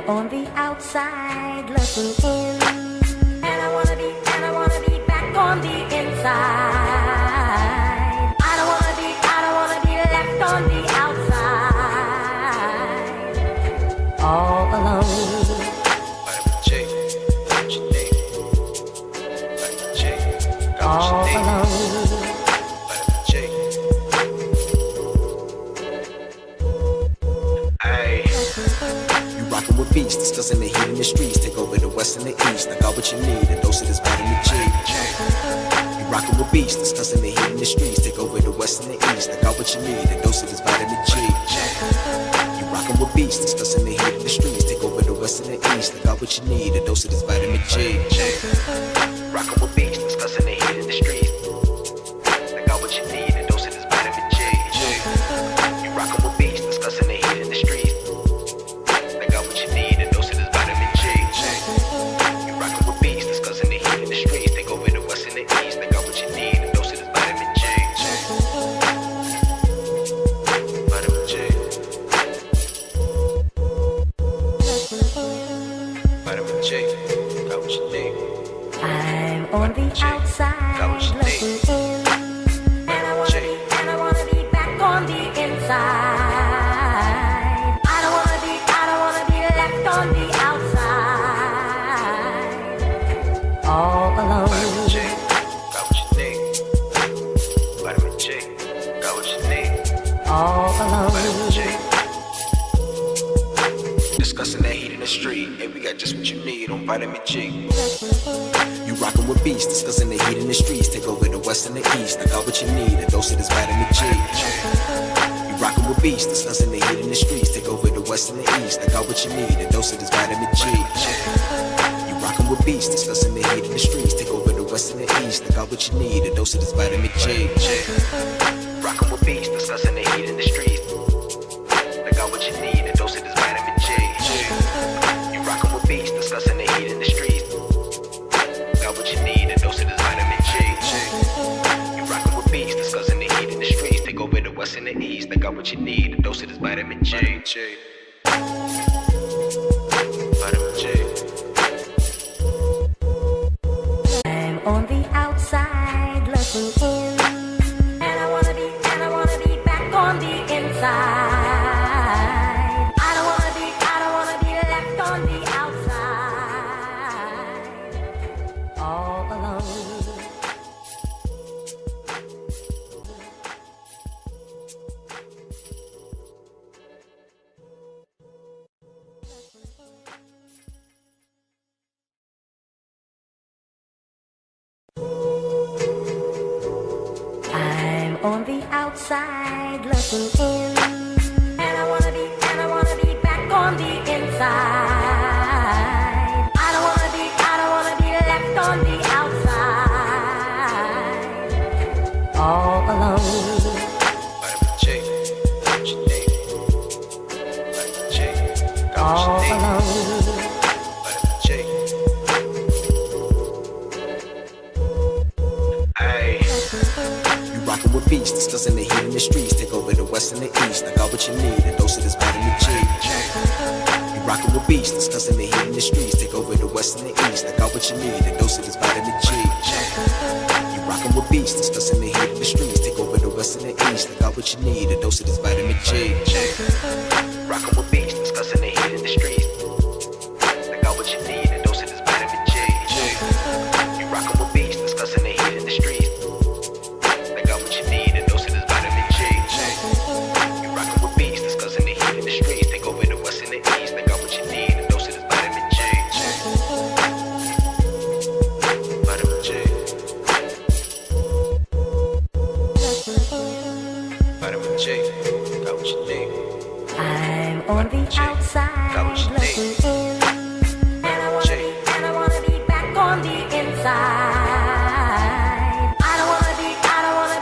On the outside looking in, and I wanna be back on the inside. I don't wanna be left on the outside, all alone. All alone. Rockin' with beats, discussing the heat in the streets. Take over the west and the east. I got what you need, a dose of this vitamin G. You rockin' with beats, discussing the heat in the streets. Take over the west and the east. I got what you need, a dose of this vitamin G. You rockin' with beats, discussing the heat in the streets. Take over the west and the east. I got what you need, a dose of this vitamin G. Rockin' with beats, discussing the heat in the streets. I got what you need, a dose of this vitamin G. You rockin' with beats, discussing the heat in the streets. On the outside looking in, and I wanna be back on the inside. I don't wanna be left on the outside, all alone. Vitamin J, got what you need. Vitamin J, got what you need. All alone. Vitamin J. Discussing that heat in the street, and we got just what you need on Vitamin G. You rockin' with beats, discussing the heat in the streets. Take over the west and the east. I got what you need, a dose of this vitamin G. You rockin' with beats, discussing the heat in the streets. Take over the west and the east. I got what you need, a dose of this vitamin G. You rockin' with beats, discussing the heat in the streets. Take over the west and the east. I got what you need, a dose of this vitamin G. Rockin' with beats, discussing the heat in the streets. I got what you need, a dose of this vitamin G. You rockin' with beats, discussing the heat in the streets. Got what you need, a dose of this vitamin G. You rockin' with beats, discussing the heat in the streets. Take over the west and the east. I got what you need, a dose of this vitamin G. Vitamin G. I'm on the outside looking in, and I wanna be back on the inside. I don't wanna be left on the outside, all alone. I'm on the outside looking in, and I wanna be back on the inside. I don't wanna be left on the outside, all alone. Vitamin J, got what you need. Vitamin J, got what All you need. alone. Vitamin J. Ay. You rockin' with beats, discussing the heat in the streets. Take over the west and the east. I got what you need, a dose of this vitamin G. You rockin' with beats, discussing the heat in the streets. Take over the west and the east. I got what you need, a dose of this vitamin G. You rockin' with beats, discussing the heat in the streets. Take over the west and the east. I got what you need, a dose of this vitamin G. Rockin' with beats, discussing the heat in the streets. I got what you need, a dose of this vitamin G. You rockin' with beats, discussing the heat in the streets. I got what you need, a dose of this vitamin G. You rockin' with beats, discussing the heat in the streets. Take over the west and the east. I got what you need, a dose of this vitamin G. Vitamin G. Vitamin J, got what you need. I'm on the outside looking in, and I wanna be back on the inside. I don't wanna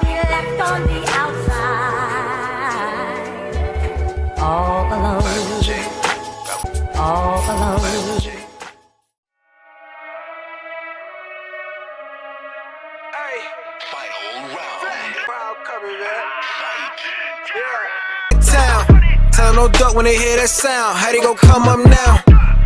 be left on the outside, all alone. Vitamin J, All alone. Vitamin J. Hey, fight all round. Proud coming, man. Yeah. Town, tell no duck when they hear that sound. How they gon' come up now?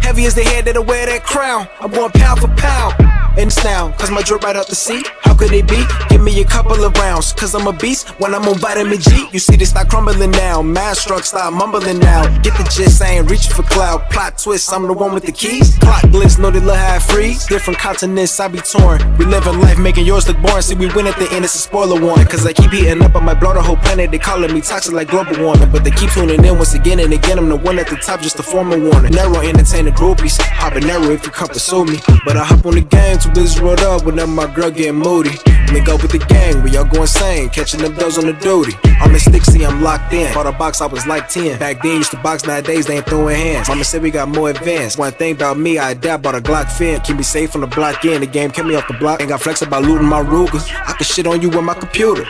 Heavy as the head that'll wear that crown. I'm going pound for pound. And it's now, cause my drip right up the seat. How could it be? Give me a couple of rounds, cause I'm a beast when I'm on vitamin G. You see this start crumbling now. Mind struck, start mumbling now. Get the gist, I ain't reaching for cloud. Plot twist, I'm the one with the keys. Clock glitz, know they look how I freeze. Different continents, I be torn. We living life, making yours look boring. See, we win at the end, it's a spoiler warning. Cause I keep heating up, I might blow the whole planet. They calling me toxic like global warming. But they keep tuning in once again and again. I'm the one at the top, just to form a warning. Narrow entertain the groupies. Habanero if you come pursue me. But I hop on the game, too busy rolled up whenever my girl getting moody. Link up with the gang, we all go insane. Catching them bills on the duty. I'm in Stixie, I'm locked in. Bought a box, I was like 10. Back then, used to box, nowadays they ain't throwing hands. Mama said we got more advanced. One thing about me, I adapt, bought a Glock fin. Keep me safe from the block in. The game kept me off the block. Ain't got flex about looting my Ruger. I can shit on you with my computer.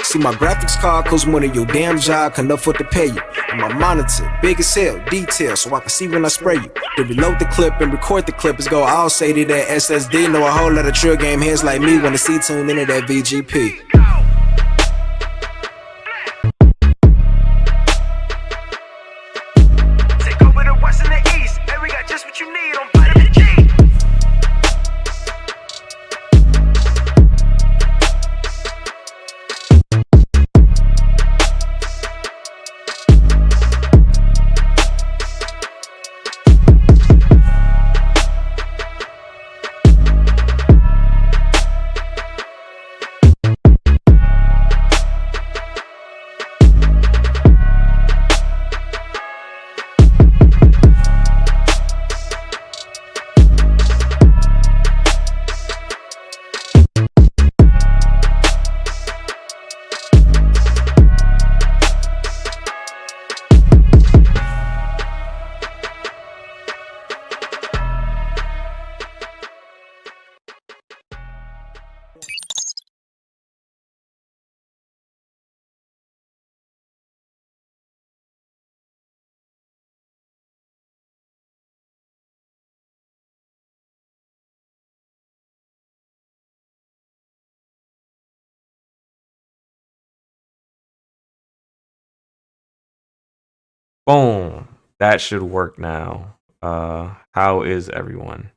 See my graphics card costs more than your damn job can afford to pay you. And my monitor, big as hell, detail, so I can see when I spray you. To reload the clip and record the clip is go all say to that SSD. Know a whole lot of trill game heads like me when the C tune into that VGP. Take over the west and the east, and we got just what you need on vitamin G. Boom. That should work now. How is everyone?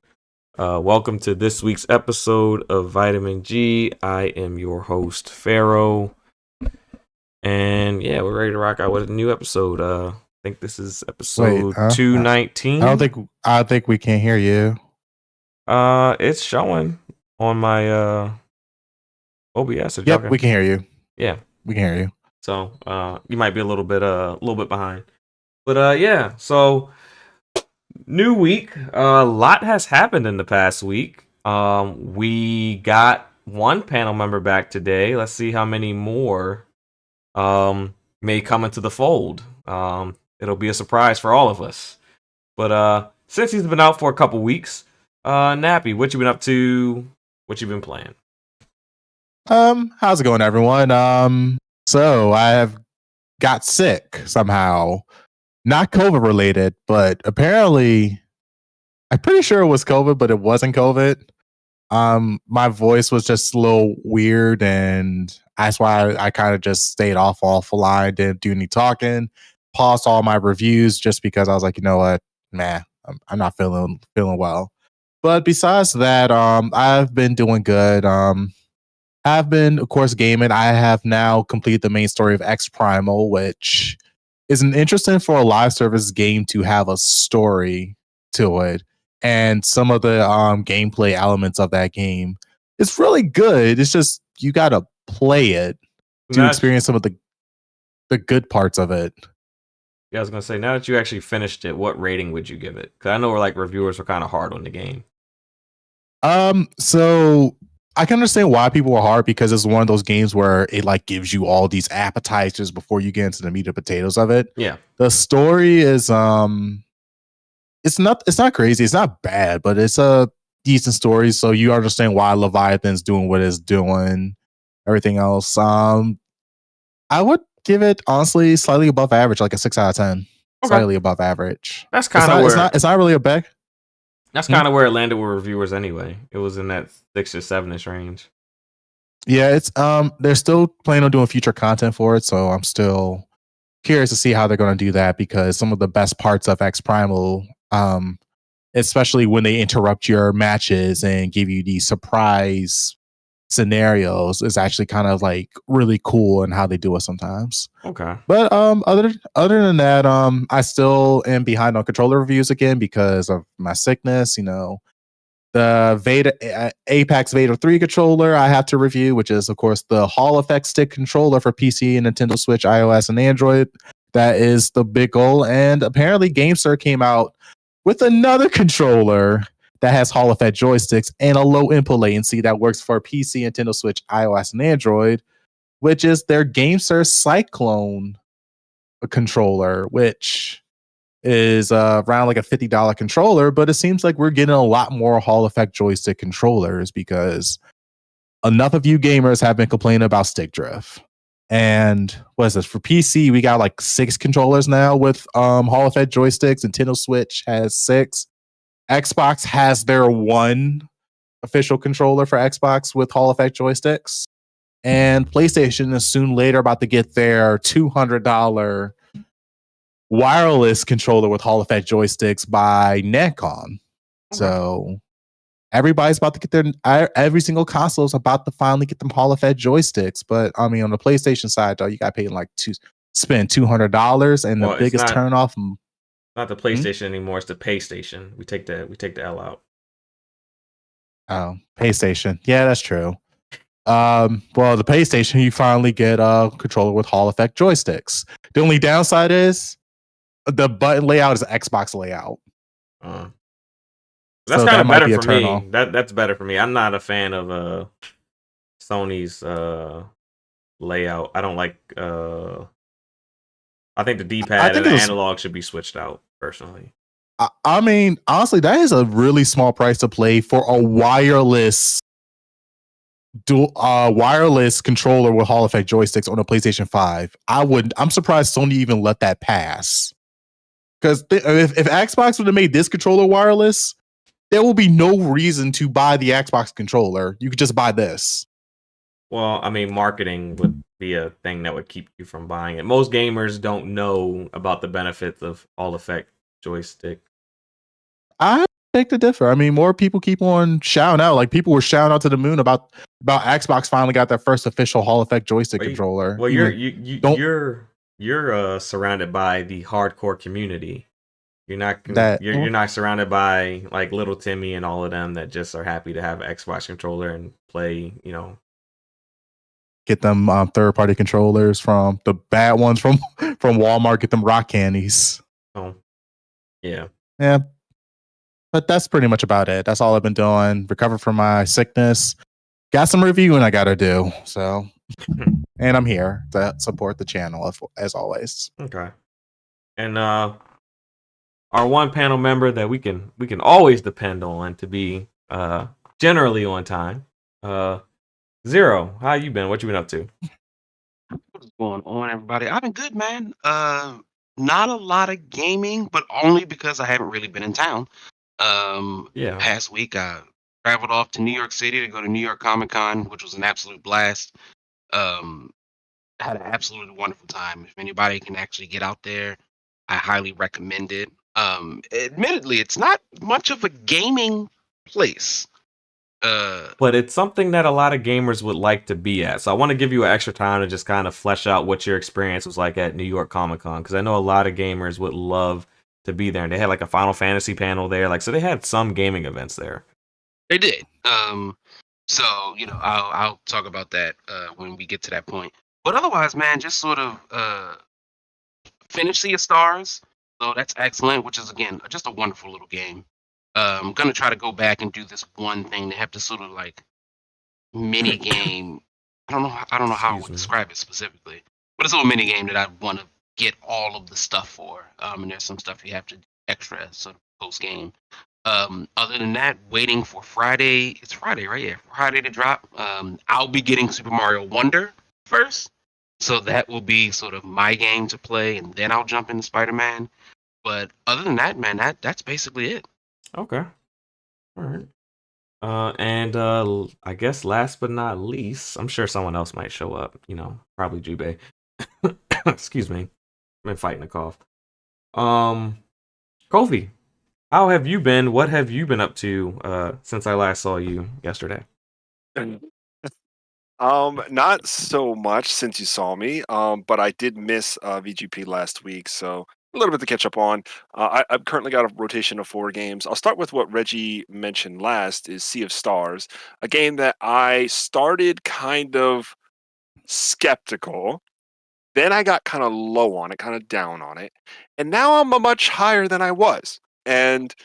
Welcome to this week's episode of Vitamin G. I am your host, Pharaoh. And yeah, we're ready to rock out with a new episode. I think this is episode 219. I think we can hear you. It's showing on my OBS. Yep, we can hear you. Yeah. We can hear you. So you might be a little bit behind. But yeah, so new week. A lot has happened in the past week. We got one panel member back today. Let's see how many more may come into the fold. It'll be a surprise for all of us. But since he's been out for a couple weeks, Nappy, what you been up to? What you been playing? How's it going, everyone? So I have got sick somehow. Not COVID related, but apparently I'm pretty sure it was COVID, but it wasn't COVID. My voice was just a little weird, and that's why I kind of just stayed offline, didn't do any talking, paused all my reviews just because I was like, you know what, I'm not feeling well. But besides that, I've been doing good. I've been, of course, gaming. I have now completed the main story of X Primal, which is an interesting for a live service game to have a story to it. And some of the gameplay elements of that game, it's really good. It's just you got to play it to experience some of the good parts of it. Yeah, I was going to say, now that you actually finished it, what rating would you give it? Because I know reviewers were kind of hard on the game. So I can understand why people are hard, because it's one of those games where it gives you all these appetizers before you get into the meat and potatoes of it. Yeah. The story is it's not crazy, it's not bad, but it's a decent story, so you understand why Leviathan's doing what it's doing. Everything else, I would give it honestly slightly above average, like a 6 out of 10. Okay. Slightly above average. That's kind of where it's not really a beg. That's kind of where it landed with reviewers anyway. It was in that 6 or 7ish range. Yeah, it's they're still planning on doing future content for it, so I'm still curious to see how they're going to do that, because some of the best parts of X Primal especially when they interrupt your matches and give you these surprise scenarios, is actually kind of like really cool and how they do it sometimes. Okay. But other than that, I still am behind on controller reviews again because of my sickness. The Apex Veda 3 controller I have to review, which is of course the Hall Effect stick controller for PC and Nintendo Switch, iOS, and Android. That is the big goal. And apparently GameSir came out with another controller that has Hall Effect joysticks and a low input latency that works for PC, Nintendo Switch, iOS, and Android, which is their GameSir Cyclone controller, which is around like a $50 controller. But it seems like we're getting a lot more Hall Effect joystick controllers because enough of you gamers have been complaining about stick drift. And what is this? For PC, we got like 6 controllers now with Hall Effect joysticks. Nintendo Switch has 6. Xbox has their one official controller for Xbox with Hall Effect joysticks. And PlayStation is soon later about to get their $200 wireless controller with Hall Effect joysticks by Netcon. So everybody's about to get every single console is about to finally get them Hall Effect joysticks. But I mean, on the PlayStation side, though, you got to pay like spend $200, and the biggest turnoff. Not the PlayStation anymore. It's the PlayStation. We take the L out. Oh, PlayStation. Yeah, that's true. Well, the PlayStation, you finally get a controller with Hall Effect joysticks. The only downside is the button layout is Xbox layout. That's kind of better for me. That's better for me. I'm not a fan of Sony's layout. I don't like. I think the D-pad and the analog should be switched out, personally. I mean, honestly, that is a really small price to pay for a wireless controller with Hall Effect joysticks on a PlayStation 5. I'm surprised Sony even let that pass. Because if Xbox would have made this controller wireless, there will be no reason to buy the Xbox controller. You could just buy this. Well, I mean, marketing would be a thing that would keep you from buying it. Most gamers don't know about the benefits of Hall Effect joystick. I beg to differ. I mean, more people keep on shouting out. Like, people were shouting out to the moon about Xbox finally got their first official Hall Effect joystick controller. Well, you're surrounded by the hardcore community. You're not surrounded by like little Timmy and all of them that just are happy to have an Xbox controller and play, Get them third-party controllers from the bad ones from Walmart. Get them rock candies. Oh, yeah. Yeah. But that's pretty much about it. That's all I've been doing. Recovered from my sickness. Got some reviewing I got to do. So, and I'm here to support the channel as always. Okay. And our one panel member that we can always depend on to be generally on time. Zero, how you been? What you been up to? What's going on, everybody? I've been good, man. Not a lot of gaming, but only because I haven't really been in town. Past week I traveled off to New York City to go to New York Comic Con, which was an absolute blast. I had an absolutely wonderful time. If anybody can actually get out there, I highly recommend it. Admittedly, it's not much of a gaming place. But it's something that a lot of gamers would like to be at. So I want to give you an extra time to just kind of flesh out what your experience was like at New York Comic Con, because I know a lot of gamers would love to be there. And they had like a Final Fantasy panel there, so they had some gaming events there. They did. So I'll talk about that when we get to that point. But otherwise, man, just sort of finish Sea of Stars. So that's excellent, which is again just a wonderful little game. I'm gonna try to go back and do this one thing. They have this sort of like mini game. I don't know how I would describe it specifically, but it's a little mini game that I want to get all of the stuff for. And there's some stuff you have to do extra sort of post game. Other than that, waiting for Friday. It's Friday, right? Yeah, Friday to drop. I'll be getting Super Mario Wonder first, so that will be sort of my game to play, and then I'll jump into Spider-Man. But other than that, man, that's basically it. Okay. All right. And I guess last but not least, I'm sure someone else might show up. Probably Jubei. Excuse me. I've been fighting a cough. Kofi, How have you been? What have you been up to since I last saw you yesterday? Not so much since you saw me, but I did miss VGP last week, so a little bit to catch up on. I've currently got a rotation of 4 games. I'll start with what Reggie mentioned last, is Sea of Stars, a game that I started kind of skeptical. Then I got kind of low on it, kind of down on it, and now I'm a much higher than I was. And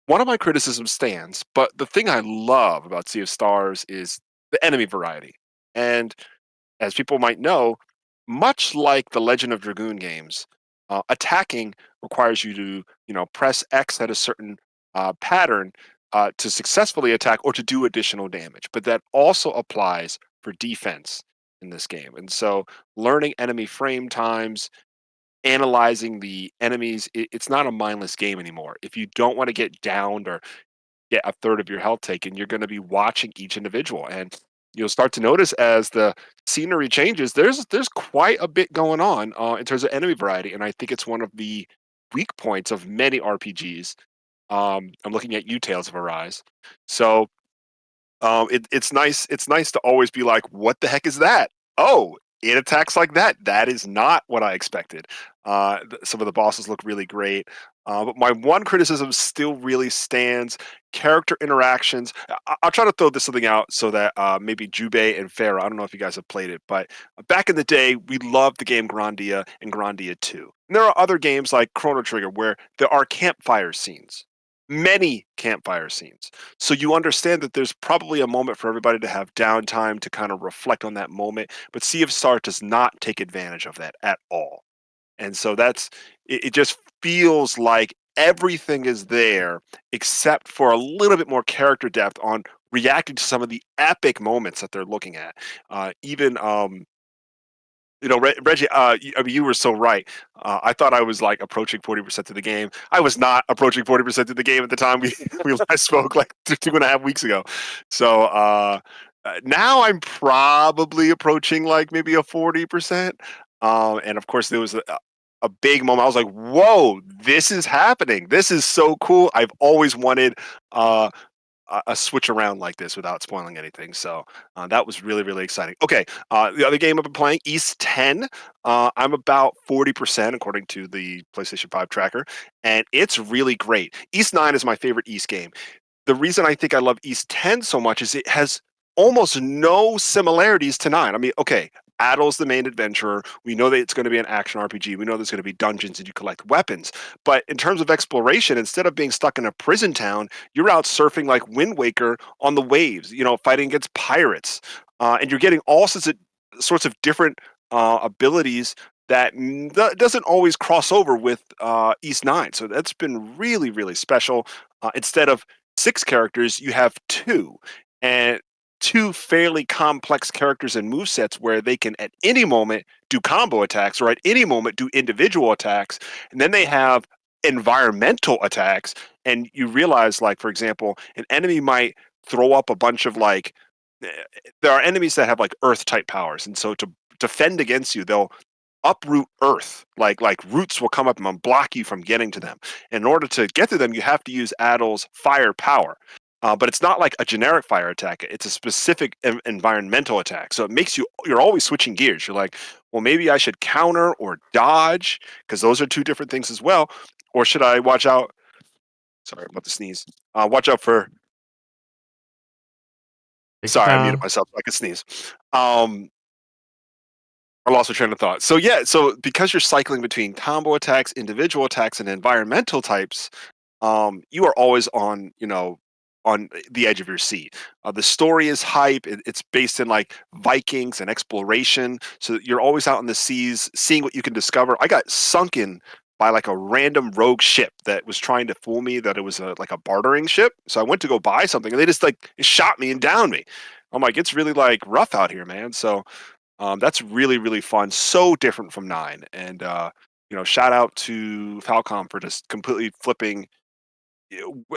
one of my criticisms stands, but the thing I love about Sea of Stars is the enemy variety. And as people might know, much like the Legend of Dragoon games, attacking requires you to, press X at a certain pattern to successfully attack or to do additional damage. But that also applies for defense in this game. And so, learning enemy frame times, analyzing the enemies, it's not a mindless game anymore. If you don't want to get downed or get a third of your health taken, you're going to be watching each individual, and you'll start to notice as the scenery changes, there's quite a bit going on in terms of enemy variety, and I think it's one of the weak points of many RPGs. I'm looking at you, Tales of Arise. So it's nice. It's nice to always be like, "What the heck is that?" Oh, it attacks like that. That is not what I expected. Some of the bosses look really great, but my one criticism still really stands: character interactions. I'll try to throw this something out so that maybe Jubei and Farah. I don't know if you guys have played it, but back in the day, we loved the game Grandia and Grandia 2. And there are other games like Chrono Trigger where there are campfire scenes, many campfire scenes. So you understand that there's probably a moment for everybody to have downtime to kind of reflect on that moment. But Sea of Stars does not take advantage of that at all. And so it just feels like everything is there except for a little bit more character depth on reacting to some of the epic moments that they're looking at. Even Reggie, I mean, you were so right. I thought I was like approaching 40% of the game. I was not approaching 40% of the game at the time we last spoke, like 2.5 weeks ago. So now I'm probably approaching like maybe a 40%. And of course, there was a big moment. I was like, "Whoa, this is happening! This is so cool!" I've always wanted a switch around like this without spoiling anything. So that was really, really exciting. Okay, the other game I've been playing, East 10. I'm about 40% according to the PlayStation 5 tracker, and it's really great. East 9 is my favorite East game. The reason I think I love East 10 so much is it has almost no similarities to 9. I mean, okay, Adol's the main adventurer. We know that it's going to be an action RPG. We know there's going to be dungeons and you collect weapons. But in terms of exploration, instead of being stuck in a prison town, you're out surfing like Wind Waker on the waves, fighting against pirates. And you're getting all sorts of different abilities that doesn't always cross over with East 9. So that's been really, really special. Instead of 6 characters, you have 2. And 2 fairly complex characters and movesets where they can at any moment do combo attacks or at any moment do individual attacks. And then they have environmental attacks. And you realize, like, for example, an enemy might throw up a bunch of there are enemies that have like earth type powers. And so to defend against you, they'll uproot earth, like roots will come up and block you from getting to them. And in order to get to them, you have to use Adol's fire power. But it's not like a generic fire attack. It's a specific environmental attack. So it makes you're always switching gears. You're like, well, maybe I should counter or dodge, because those are 2 different things as well. Or should I watch out? Sorry about the sneeze. Watch out for. Sorry, I muted myself so I could sneeze. I lost my train of thought. So yeah, because you're cycling between combo attacks, individual attacks, and environmental types, you are always on the edge of your seat. The story is hype. It's based in like Vikings and exploration, so you're always out in the seas, seeing what you can discover. I got sunken by like a random rogue ship that was trying to fool me that it was like a bartering ship. So I went to go buy something, and they just like shot me and downed me. I'm like, it's really like rough out here, man. So that's really, really fun. So different from 9. And shout out to Falcom for just completely flipping.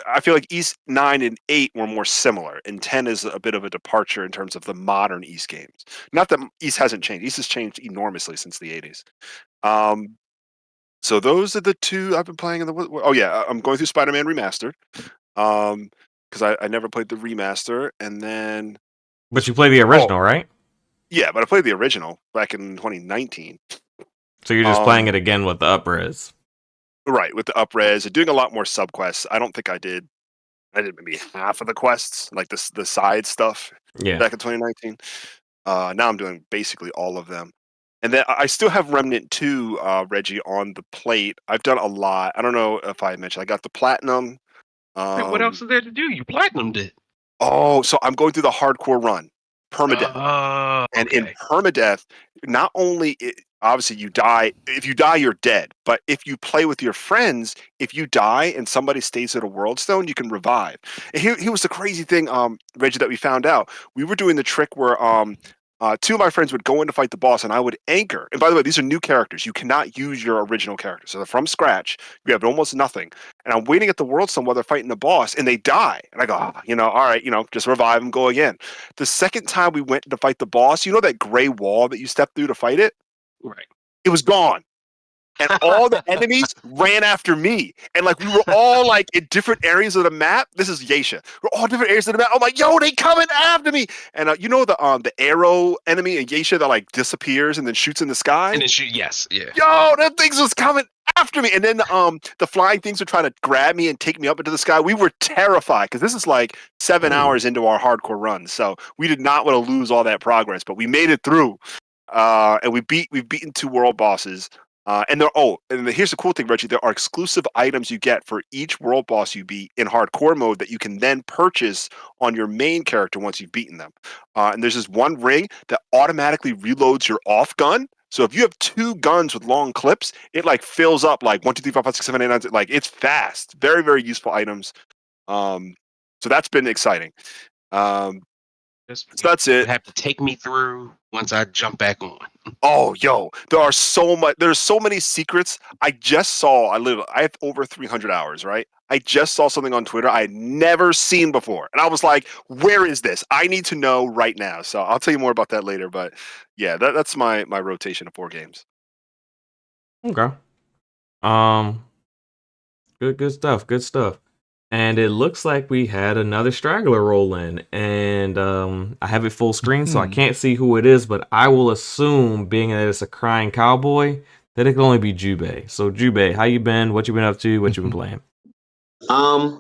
I feel like East 9 and 8 were more similar, and 10 is a bit of a departure in terms of the modern East games. Not that East hasn't changed. East has changed enormously since the 80s. So those are the two I've been playing. Oh yeah, I'm going through Spider-Man Remastered. Because I never played the remaster, and then But you play the oh original, right? yeah, but I played the original back in 2019. So you're just playing Um, it again with the upres. right, with the upres and doing a lot more subquests. I don't think I did. I did maybe half of the quests, like the side stuff Yeah. back in 2019. Now I'm doing basically all of them. And then I still have Remnant 2, Reggie, on the plate. I've done a lot. I don't know if I mentioned I got the platinum. Wait, what else is there to do? You platinumed it. Oh, so I'm going through the hardcore run, permadeath. Oh, And in okay. permadeath, not only obviously you die. If you die, you're dead. But if you play with your friends, if you die and somebody stays at a world stone, you can revive. And here was the crazy thing, Reggie, that we found out. We were doing the trick where two of my friends would go in to fight the boss, and I would anchor. And by the way, these are new characters. You cannot use your original characters. So they're from scratch. You have almost nothing. And I'm waiting at the world stone while they're fighting the boss, and they die. And I go, all right, just revive them, go again. The second time we went to fight the boss, you know that gray wall that you step through to fight it? Right. It was gone. And all the enemies ran after me. And like we were all like in different areas of the map. This is Geisha. We're all different areas of the map. I'm like, yo, they coming after me. And you know the arrow enemy in Geisha that like disappears and then shoots in the sky? And then shoot, yes, yeah. Yo, that things was coming after me. And then the flying things would try to grab me and take me up into the sky. We were terrified because this is like 7 hours into our hardcore run. So we did not want to lose all that progress, but we made it through. And we've beaten 2 world bosses. And here's the cool thing, Reggie. There are exclusive items you get for each world boss you beat in hardcore mode that you can then purchase on your main character once you've beaten them. And there's this one ring that automatically reloads your off gun. So if you have 2 guns with long clips, it like fills up like 1, 2, 3, 4, 5, 6, 7, 8, 9. Like it's fast. Very, very useful items. So that's been exciting. So that's it. Have to take me through once I jump back on. Oh, yo, there's so many secrets. I have over 300 hours, right? I just saw something on Twitter I had never seen before. And I was like, where is this? I need to know right now. So I'll tell you more about that later. But yeah, that's my rotation of 4 games. Okay. Good stuff. Good stuff. And it looks like we had another straggler roll in, and I have it full screen, so I can't see who it is, but I will assume, being that it's a crying cowboy, that it can only be Jubei. So Jubei, how you been? What you been up to? What you been playing? I'm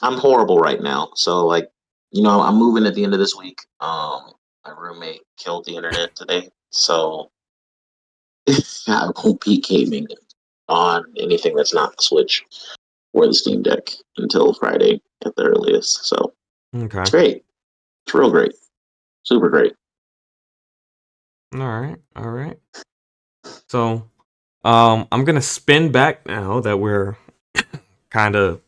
horrible right now. So I'm moving at the end of this week. My roommate killed the internet today, so I won't be gaming on anything that's not the Switch or the Steam Deck until Friday at the earliest. So Okay. it's great. It's real great. Super great. All right. So, I'm gonna spin back now that we're kind of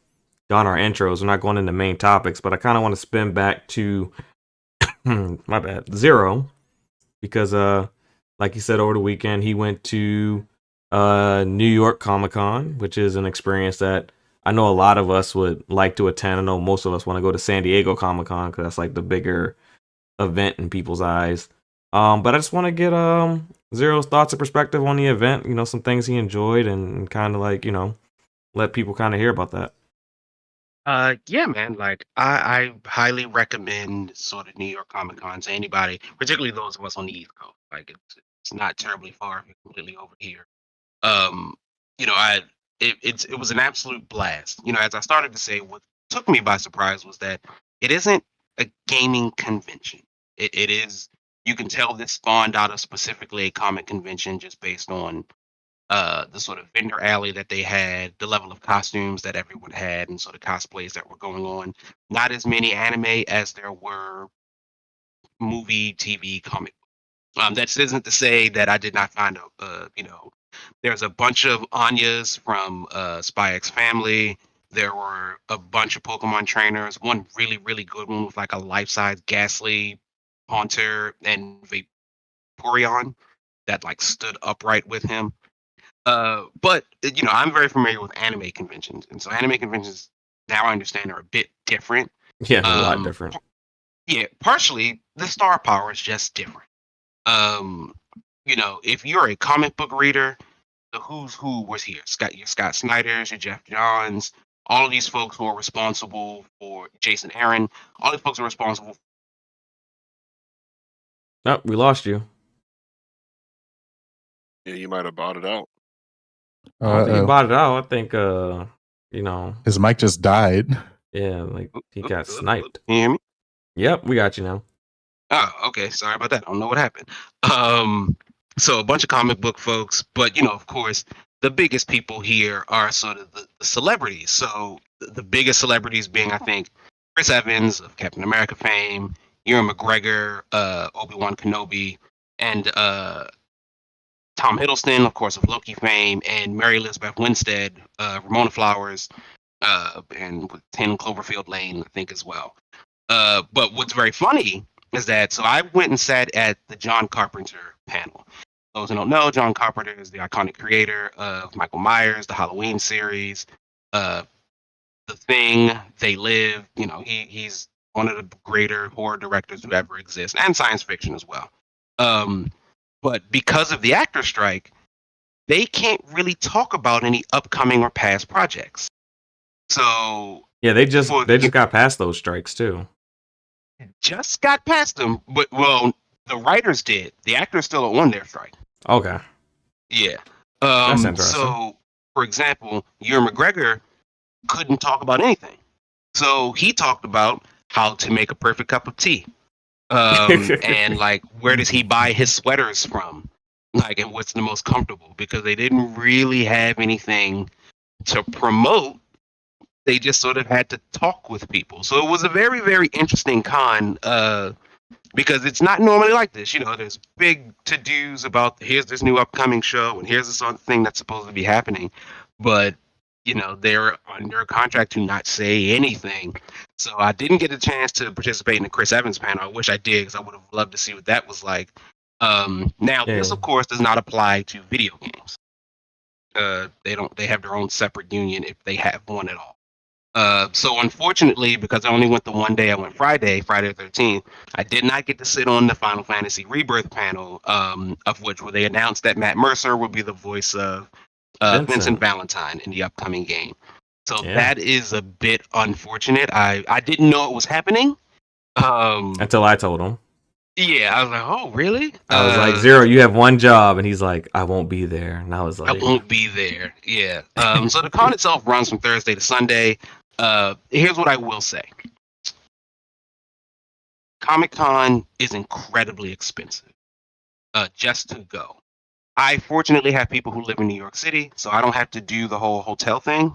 done our intros. We're not going into main topics, but I kind of want to spin back to my bad, Zero, because like he said, over the weekend he went to New York Comic-Con, which is an experience that I know a lot of us would like to attend. I know most of us want to go to San Diego Comic-Con because that's like the bigger event in people's eyes. But I just want to get Zero's thoughts and perspective on the event, some things he enjoyed, and kind of like, let people kind of hear about that. Yeah, man. Like I highly recommend sort of New York Comic Con to anybody, particularly those of us on the East Coast. Like it's not terribly far if you're completely over here. It was an absolute blast. As I started to say, what took me by surprise was that it isn't a gaming convention. It is. You can tell this spawned out of specifically a comic convention just based on the sort of vendor alley that they had, the level of costumes that everyone had, and sort of cosplays that were going on. Not as many anime as there were movie, TV, comic. That isn't to say that I did not find there's a bunch of Anyas from Spy X Family. There were a bunch of Pokemon trainers. One really, really good one with like a life-size Ghastly, Haunter, and Vaporeon that like stood upright with him. But I'm very familiar with anime conventions, and so anime conventions now I understand are a bit different. Yeah, a lot different. Yeah, partially the star power is just different. If you're a comic book reader, the who's who was here. Your Scott Snyder's, your Jeff Johns, all of these folks who are responsible for Jason Aaron. All these folks are responsible. Oh, we lost you. Yeah, you might have bought it out. I don't think he Uh-oh. bought it out. I think, you know, His mic just died. yeah, like he got sniped. Can you hear me? Yep, we got you now. Oh, okay. Sorry about that. I don't know what happened. So a bunch of comic book folks, but of course, the biggest people here are sort of the celebrities. So the biggest celebrities being, I think, Chris Evans of Captain America fame, Ewan McGregor, Obi-Wan Kenobi, and Tom Hiddleston, of course, of Loki fame, and Mary Elizabeth Winstead, Ramona Flowers, and 10 Cloverfield Lane, I think, as well. But what's very funny is that, so I went and sat at the John Carpenter panel. Those who don't know, John Carpenter is the iconic creator of Michael Myers, the Halloween series, The Thing, They Live. He's one of the greater horror directors who ever exist, and science fiction as well. But because of the actor strike, they can't really talk about any upcoming or past projects. So Yeah, they just got past those strikes too. Just got past them, but the writers did. The actors still on their strike. Okay. Yeah. That's interesting. So, for example, Ewan McGregor couldn't talk about anything. So he talked about how to make a perfect cup of tea. And like, where does he buy his sweaters from? Like, and what's the most comfortable? Because they didn't really have anything to promote. They just sort of had to talk with people. So it was a very, very interesting con, because it's not normally like this. There's big to-dos about here's this new upcoming show and here's this other thing that's supposed to be happening. But, they're under a contract to not say anything. So I didn't get a chance to participate in the Chris Evans panel. I wish I did, because I would have loved to see what that was like. Now, this, of course, does not apply to video games. They have their own separate union if they have one at all. So unfortunately, because I only went the one day, I went Friday the 13th, I did not get to sit on the Final Fantasy Rebirth panel, of which where they announced that Matt Mercer would be the voice of Vincent Valentine in the upcoming game. So that is a bit unfortunate. I didn't know it was happening. Until I told him. Yeah, I was like, oh, really? I was like, Zero, you have one job. And he's like, I won't be there. And I was like, I won't be there. Yeah. So the con itself runs from Thursday to Sunday. Here's what I will say. Comic-Con is incredibly expensive just to go. I fortunately have people who live in New York City, so I don't have to do the whole hotel thing.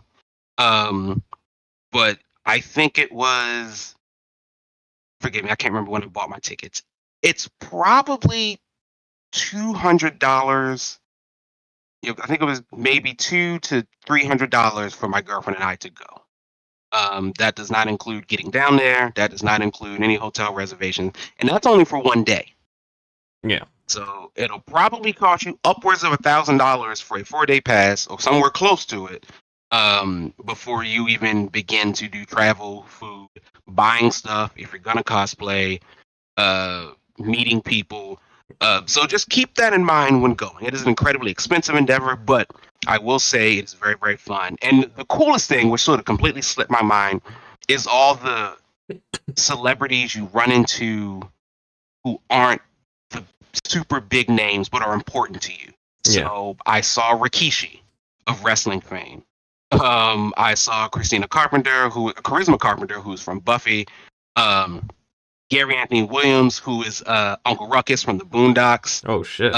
But I think it was, forgive me, I can't remember when I bought my tickets. It's probably $200. I think it was maybe $200 to $300 for my girlfriend and I to go. That does not include getting down there. That does not include any hotel reservations, and that's only for one day. yeah. So it'll probably cost you upwards of $1,000 for a 4-day pass, or somewhere close to it, before you even begin to do travel, food, buying stuff. If you're gonna cosplay, meeting people. So just keep that in mind when going. It is an incredibly expensive endeavor, but I will say it's very, very fun. And the coolest thing, which sort of completely slipped my mind, is all the celebrities you run into who aren't the super big names, but are important to you. Yeah. So I saw Rikishi of wrestling fame. I saw Charisma Carpenter, who's from Buffy. Gary Anthony Williams, who is Uncle Ruckus from the Boondocks. Oh shit.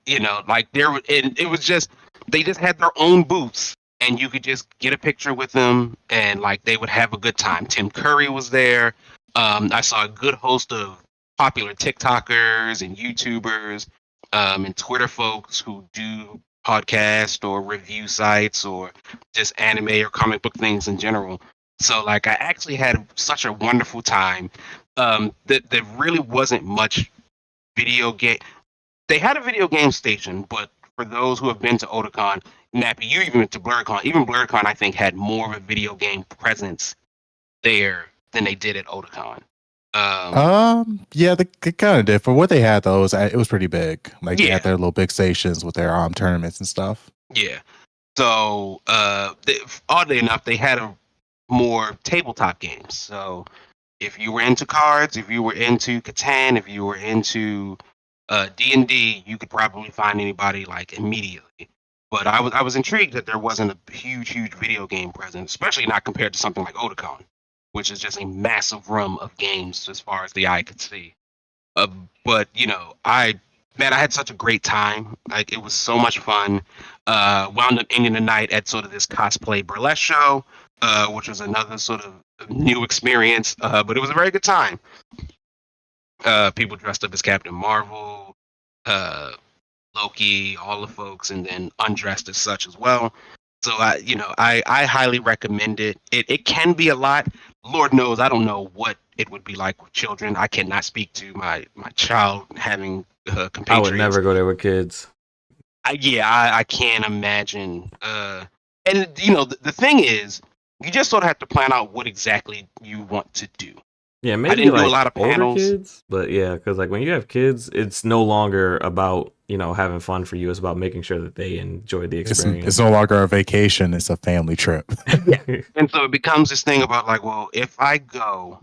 It was just, they just had their own booths, and you could just get a picture with them, and like they would have a good time. Tim Curry was there. I saw a good host of popular TikTokers and YouTubers, and Twitter folks who do podcast or review sites or just anime or comic book things in general. So like I actually had such a wonderful time. There really wasn't much video game. They had a video game station, but for those who have been to Otakon, Nappy, you even went to BlurCon. Even BlurCon, I think, had more of a video game presence there than they did at Otakon. Yeah, they kind of did. For what they had, though, it was pretty big. Like, they Yeah. had their little big stations with their tournaments and stuff. Yeah. So, oddly enough, they had more tabletop games. So, if you were into cards, if you were into Catan, if you were into D&D, you could probably find anybody like immediately. But I was intrigued that there wasn't a huge video game presence, especially not compared to something like Otakon, which is just a massive room of games as far as the eye could see. But I had such a great time. Like, it was so much fun. Wound up ending the night at sort of this cosplay burlesque show, which was another sort of new experience. But it was a very good time. People dressed up as Captain Marvel, Loki, all the folks, and then undressed as such as well. So I highly recommend it. It can be a lot. Lord knows I don't know what it would be like with children. I cannot speak to my child having compatriots. I would never go there with kids. I can't imagine. And the thing is, you just sort of have to plan out what exactly you want to do. Yeah, maybe I didn't like do a lot of older panels. kids, but yeah, because like when you have kids, it's no longer about having fun for you. It's about making sure that they enjoy the experience. It's no longer a vacation; it's a family trip. And so it becomes this thing about like, well, if I go,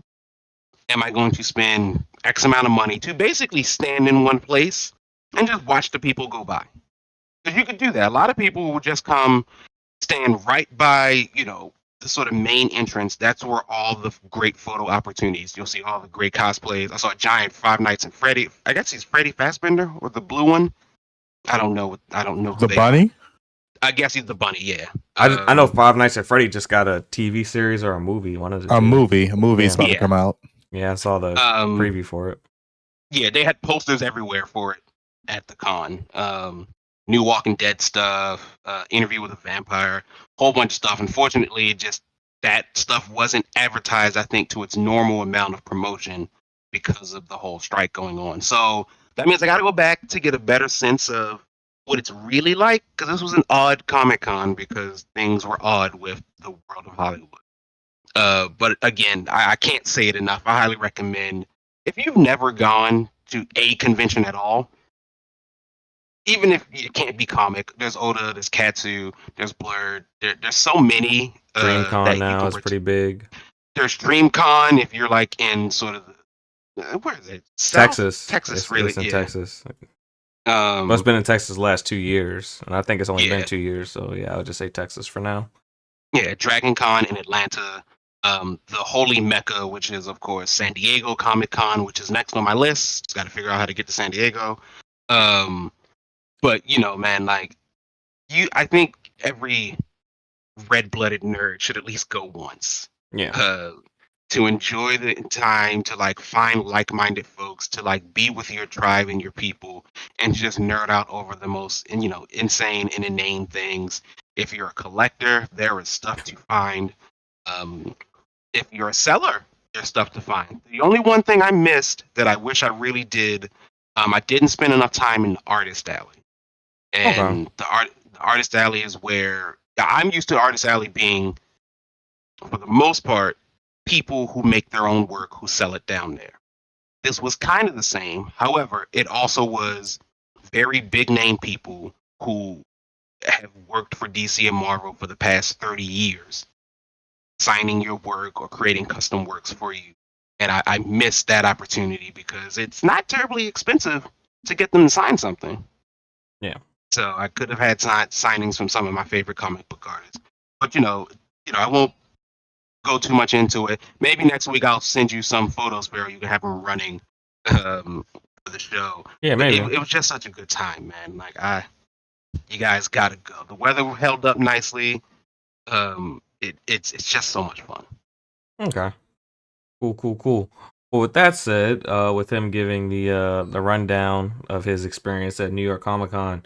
am I going to spend X amount of money to basically stand in one place and just watch the people go by? Because you could do that. A lot of people will just come stand right by, the sort of main entrance. That's where all the great photo opportunities. You'll see all the great cosplays. I saw a giant Five Nights at Freddy. I guess he's Freddy Fazbear or the blue one. I don't know. The bunny? I guess he's the bunny. Yeah. I know Five Nights at Freddy just got a TV series or a movie. One of the two. Movie is about to come out. Yeah, I saw the preview for it. Yeah, they had posters everywhere for it at the con. New Walking Dead stuff, Interview with a Vampire, whole bunch of stuff. Unfortunately, just that stuff wasn't advertised, I think, to its normal amount of promotion because of the whole strike going on. So that means I got to go back to get a better sense of what it's really like, because this was an odd Comic-Con because things were odd with the world of Hollywood. But again, I can't say it enough. I highly recommend, if you've never gone to a convention at all, even if it can't be comic, there's Oda, there's Katsu, there's Blurred, there's so many. DreamCon now is pretty big. There's DreamCon if you're like in sort of where is it? Texas. Texas, really? It's in yeah. Texas. Well, it's been in Texas the last 2 years, and I think it's only been 2 years. So yeah, I'll just say Texas for now. Yeah, DragonCon in Atlanta. The Holy Mecca, which is of course San Diego Comic Con, which is next on my list. Just got to figure out how to get to San Diego. But man, like I think every red-blooded nerd should at least go once. Yeah. To enjoy the time, to like find like-minded folks, to like be with your tribe and your people, and just nerd out over the most insane and inane things. If you're a collector, there is stuff to find. If you're a seller, there's stuff to find. The only one thing I missed that I wish I really did, I didn't spend enough time in the artist alley. And the artist alley is where I'm used to artist alley being, for the most part, people who make their own work who sell it down there. This was kind of the same. However, it also was very big name people who have worked for DC and Marvel for the past 30 years, signing your work or creating custom works for you. And I missed that opportunity because it's not terribly expensive to get them to sign something. Yeah. So I could have had signings from some of my favorite comic book artists. But I won't go too much into it. Maybe next week I'll send you some photos where you can have them running for the show. Yeah, maybe. It was just such a good time, man. Like you guys gotta go. The weather held up nicely. It's just so much fun. Okay. Cool. Well, with that said, with him giving the rundown of his experience at New York Comic Con,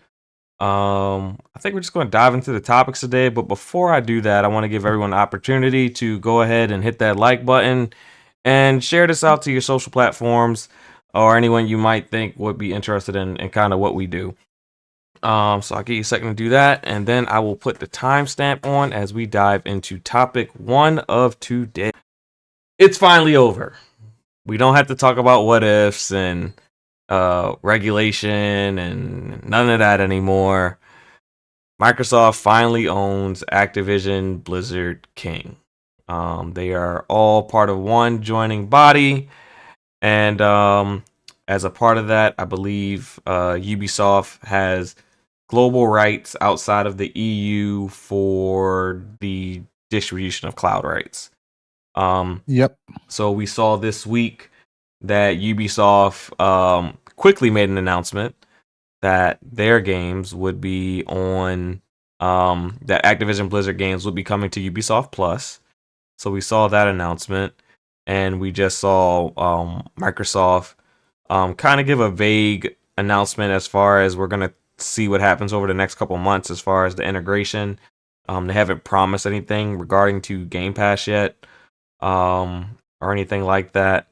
I think we're just going to dive into the topics today. But before I do that, I want to give everyone an opportunity to go ahead and hit that like button and share this out to your social platforms or anyone you might think would be interested in kind of what we do. So I'll give you a second to do that, and then I will put the timestamp on as we dive into topic 1 of today. It's finally over. We don't have to talk about what ifs and regulation and none of that anymore. Microsoft finally owns Activision Blizzard King. They are all part of one joining body, and as a part of that, I believe Ubisoft has global rights outside of the EU for the distribution of cloud rights. Yep. So we saw this week that Ubisoft quickly made an announcement that their games would be on that Activision Blizzard games would be coming to Ubisoft Plus. So we saw that announcement, and we just saw Microsoft kind of give a vague announcement as far as we're gonna see what happens over the next couple months as far as the integration. They haven't promised anything regarding to Game Pass yet, or anything like that.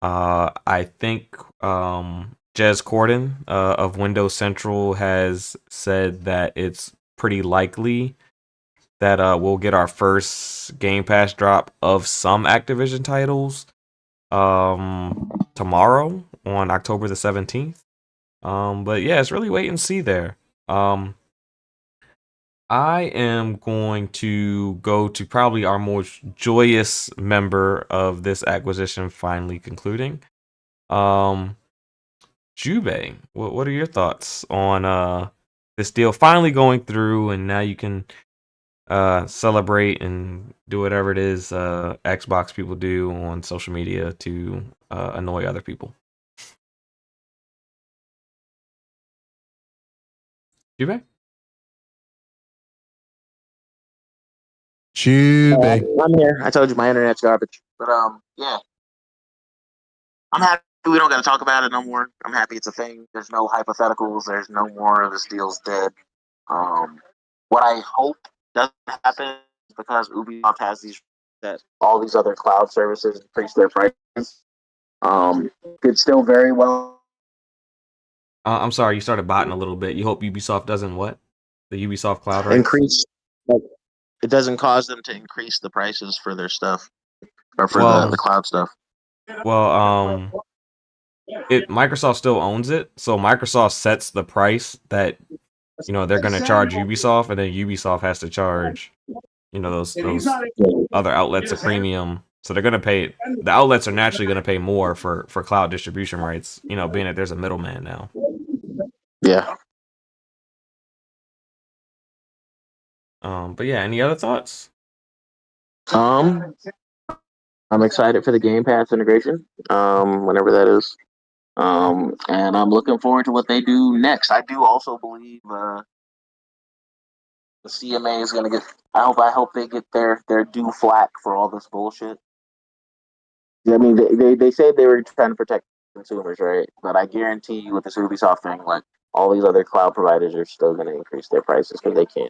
I think Jez Corden of Windows Central has said that it's pretty likely that we'll get our first Game Pass drop of some Activision titles tomorrow on October the 17th. But yeah, it's really wait and see there. I am going to go to probably our most joyous member of this acquisition finally concluding. Jube, what are your thoughts on this deal finally going through, and now you can celebrate and do whatever it is Xbox people do on social media to annoy other people? Jube? Jube. I'm here. I told you my internet's garbage, but yeah, I'm happy we don't got to talk about it no more. I'm happy it's a thing. There's no hypotheticals. There's no more of this deal's dead. What I hope doesn't happen is because Ubisoft has these that all these other cloud services increase their prices. Could still very well. I'm sorry, you started botting a little bit. You hope Ubisoft doesn't what? The Ubisoft cloud rights? Increase. Like, it doesn't cause them to increase the prices for their stuff or for the cloud stuff. Well, Microsoft still owns it, so Microsoft sets the price that they're going to charge Ubisoft, and then Ubisoft has to charge those other outlets a premium. So they're going to pay. The outlets are naturally going to pay more for cloud distribution rights. Being that there's a middleman now. Yeah. But yeah, any other thoughts? I'm excited for the Game Pass integration, whenever that is. And I'm looking forward to what they do next. I do also believe the CMA is gonna get. I hope they get their due flack for all this bullshit. I mean, they said they were trying to protect consumers, right? But I guarantee you, with this Ubisoft thing, like all these other cloud providers are still gonna increase their prices because they can.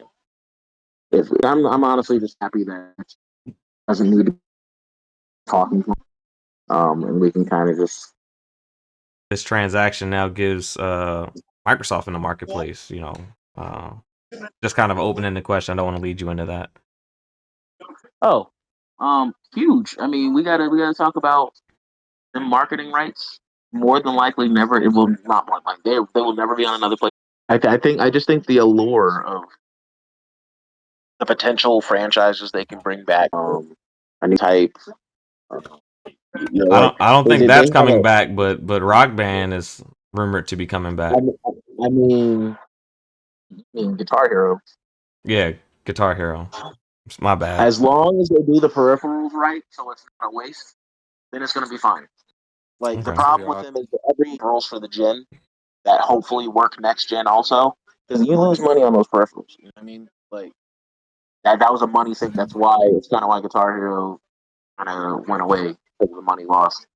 I'm honestly just happy that it doesn't need to be talking, and we can kind of just. This transaction now gives Microsoft in the marketplace, just kind of opening the question. I don't want to lead you into that. Oh, huge. I mean, we gotta talk about the marketing rights. More than likely, never. It will not like they will never be on another place. I just think the allure of the potential franchises they can bring back, a new type. I don't think that's coming back, but Rock Band is rumored to be coming back. I mean, Guitar Hero. Yeah, Guitar Hero. It's my bad. As long as they do the peripherals right, so it's not a waste, then it's going to be fine. Like, the problem with them is that every peripherals for the gen that hopefully work next gen also, because you lose money on those peripherals. You know what I mean? Like, that was a money thing. That's why it's kind of why Guitar Hero kind of went away because of the money lost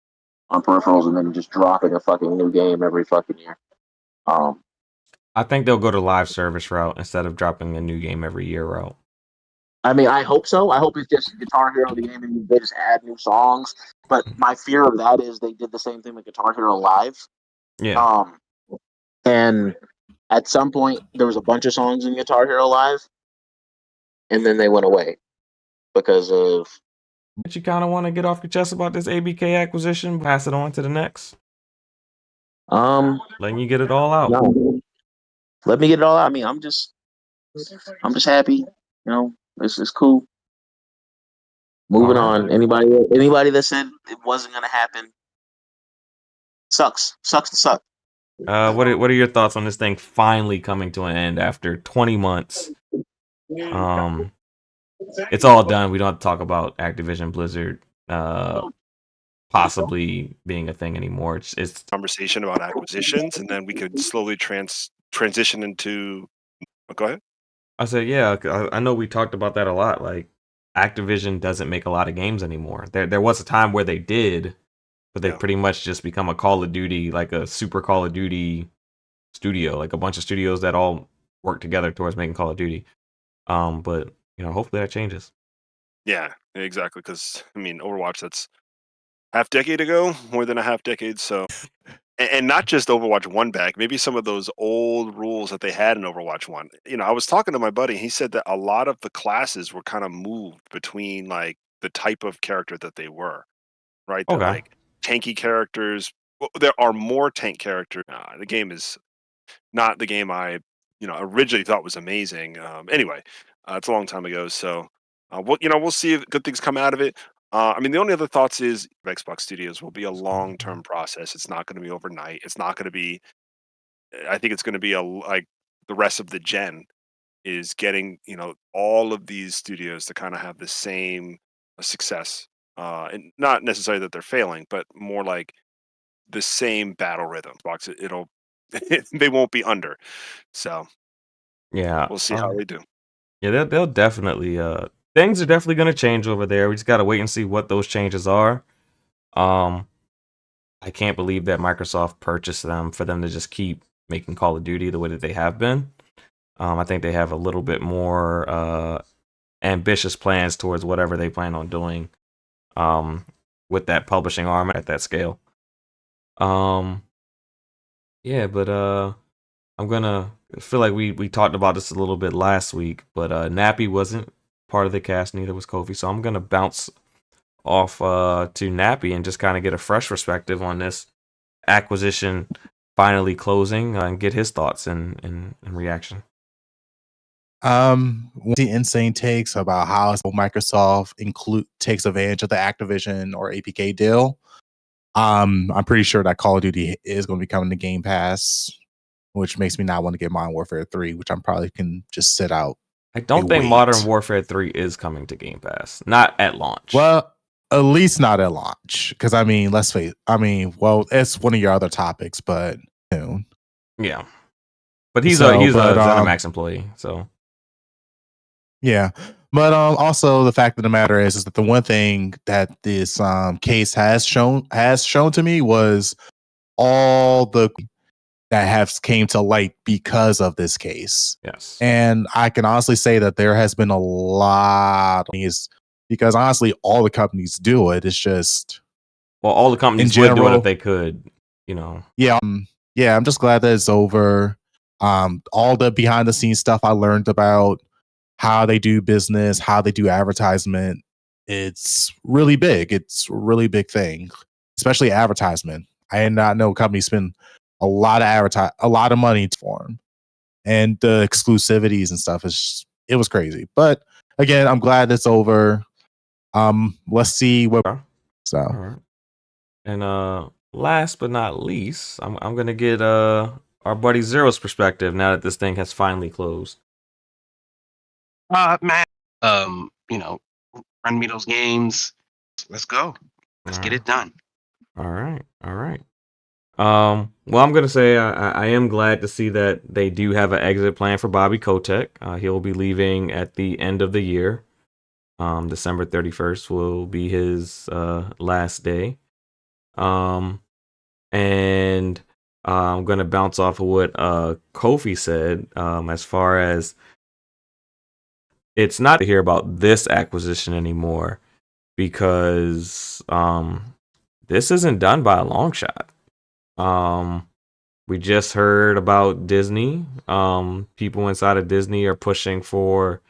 on peripherals and then just dropping a fucking new game every fucking year. I think they'll go to live service route instead of dropping a new game every year route. I mean, I hope so. I hope it's just Guitar Hero, the game, and they just add new songs. But my fear of that is they did the same thing with Guitar Hero Live. Yeah. And at some point, there was a bunch of songs in Guitar Hero Live, and then they went away because of. But you kind of want to get off your chest about this ABK acquisition, pass it on to the next. Letting you get it all out. No. Let me get it all out. I mean, I'm just I'm just happy. You know, it's cool. All Moving right. on. Anybody that said it wasn't gonna happen sucks. Sucks to suck. What are your thoughts on this thing finally coming to an end after 20 months? Um, it's all done. We don't have to talk about Activision Blizzard possibly being a thing anymore. It's Conversation about acquisitions, and then we could slowly transition into. Oh, go ahead. I said, yeah, I know we talked about that a lot. Like, Activision doesn't make a lot of games anymore. There was a time where they did, but they Yeah. pretty much just become a Call of Duty, like a super Call of Duty studio, like a bunch of studios that all work together towards making Call of Duty. But hopefully that changes. Yeah, exactly. Because I mean, Overwatch, that's half decade ago, more than a half decade. So, and not just Overwatch 1 back, maybe some of those old rules that they had in Overwatch 1. I was talking to my buddy. He said that a lot of the classes were kind of moved between like the type of character that they were, right? That Okay. like tanky characters. Well, there are more tank characters. The game is not the game I, originally thought was amazing. Anyway, it's a long time ago, so we'll see if good things come out of it. I mean, the only other thoughts is Xbox Studios will be a long-term process. It's not going to be overnight. It's not going to be. I think it's going to be like the rest of the gen is getting all of these studios to kind of have the same success, and not necessarily that they're failing, but more like the same battle rhythm. Xbox, it'll they won't be under. So Yeah. we'll see how they do. Yeah, they'll definitely things are definitely gonna change over there. We just gotta wait and see what those changes are. Um I can't believe that Microsoft purchased them for them to just keep making Call of Duty the way that they have been. I think they have a little bit more ambitious plans towards whatever they plan on doing with that publishing arm at that scale. Um yeah, but I'm gonna feel like we talked about this a little bit last week, but Nappy wasn't part of the cast, neither was Kofi. So I'm gonna bounce off to Nappy and just kind of get a fresh perspective on this acquisition finally closing and get his thoughts and reaction. The insane takes about how Microsoft takes advantage of the Activision or ABK deal. I'm pretty sure that Call of Duty is going to be coming to Game Pass, which makes me not want to get Modern Warfare 3, which I'm probably can just sit out. I don't think wait. Modern Warfare 3 is coming to Game Pass, not at launch. Well, at least not at launch, because I mean, let's face. Well, it's one of your other topics, but soon. Yeah, but he's a ZeniMax employee, so. Yeah, but also the fact of the matter is that the one thing that this case has shown to me was all the that have came to light because of this case. Yes, and I can honestly say that there has been a lot of these, because honestly, all the companies do it. It's just all the companies would do it if they could, Yeah, I'm just glad that it's over. All the behind the scenes stuff I learned about how they do business, how they do advertisement. It's really big. It's a really big thing, especially advertisement. I did not know companies spend a lot of money for them, and the exclusivities and stuff it was crazy. But again, I'm glad it's over. Let's see what. So, all right. And last but not least, I'm gonna get our buddy Zero's perspective now that this thing has finally closed. Man, run me those games. Let's go. Let's get it done. All right. Well, I'm gonna say I am glad to see that they do have an exit plan for Bobby Kotick. He'll be leaving at the end of the year. December 31st will be his last day. And I'm gonna bounce off of what Kofi said. As far as it's not to hear about this acquisition anymore, because this isn't done by a long shot. We just heard about Disney. People inside of Disney are pushing for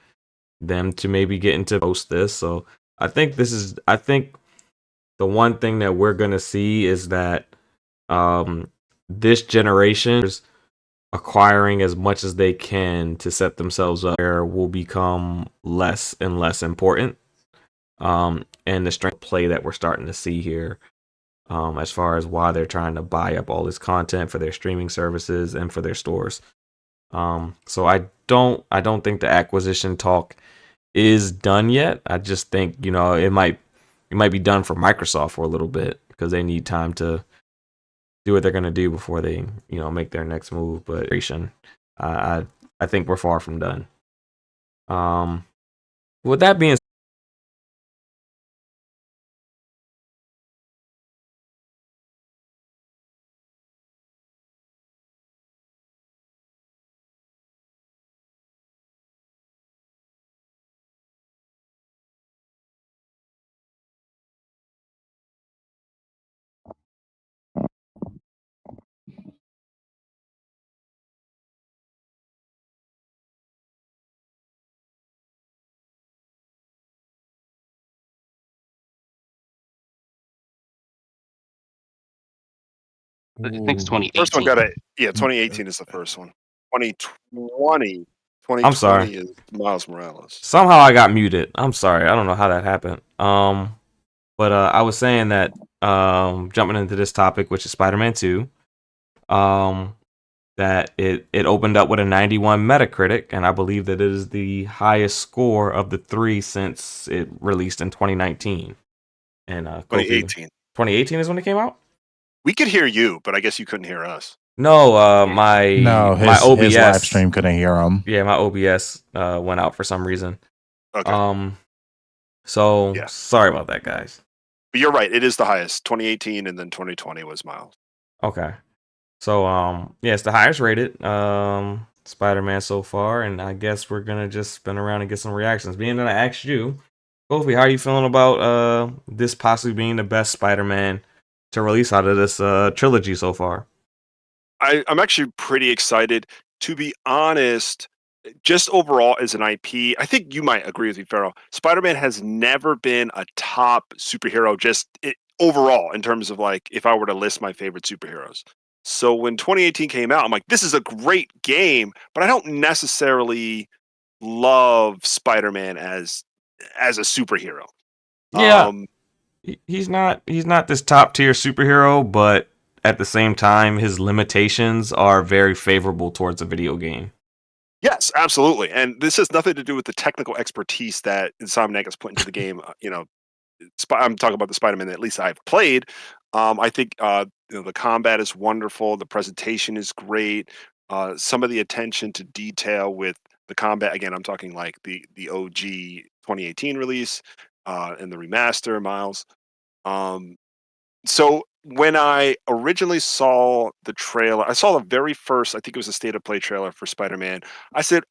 them to maybe get into post this. So I think the one thing that we're gonna see is that this generation acquiring as much as they can to set themselves up there will become less and less important. And the strength of play that we're starting to see here, as far as why they're trying to buy up all this content for their streaming services and for their stores. So I don't think the acquisition talk is done yet. I just think, you know, it might be done for Microsoft for a little bit because they need time to do what they're gonna do before they, you know, make their next move. But I think we're far from done. With that being I think it's 2018. First one got a 2018 is the first one. 2020 I'm sorry. is Miles Morales. Somehow I got muted. I'm sorry. I don't know how that happened. But I was saying that jumping into this topic, which is Spider-Man 2, that it opened up with a 91 Metacritic, and I believe that it is the highest score of the three since it released in 2019. And 2018 is when it came out? We could hear you, but I guess you couldn't heir us. No, my OBS his live stream couldn't hear him. Yeah, my OBS went out for some reason. Okay. So sorry about that, guys. But you're right. It is the highest. 2018 and then 2020 was Miles. Okay. So it's the highest rated Spider-Man so far, and I guess we're gonna just spin around and get some reactions. Being that I asked you, Kofi, how are you feeling about this possibly being the best Spider-Man to release out of this trilogy so far? I'm actually pretty excited. To be honest, just overall as an IP, I think you might agree with me, Farrell. Spider-Man has never been a top superhero overall in terms of like if I were to list my favorite superheroes. So when 2018 came out, I'm like, this is a great game, but I don't necessarily love Spider-Man as a superhero. Yeah, he's not this top tier superhero, but at the same time, his limitations are very favorable towards a video game. Yes, absolutely. And this has nothing to do with the technical expertise that Insomniac has put into the game. I'm talking about the Spider-Man that at least I've played. I think the combat is wonderful. The presentation is great. Some of the attention to detail with the combat. Again, I'm talking like the OG 2018 release and the remaster, Miles. So when I originally saw the trailer, I saw the very first, I think it was a state of play trailer for Spider-Man. I said,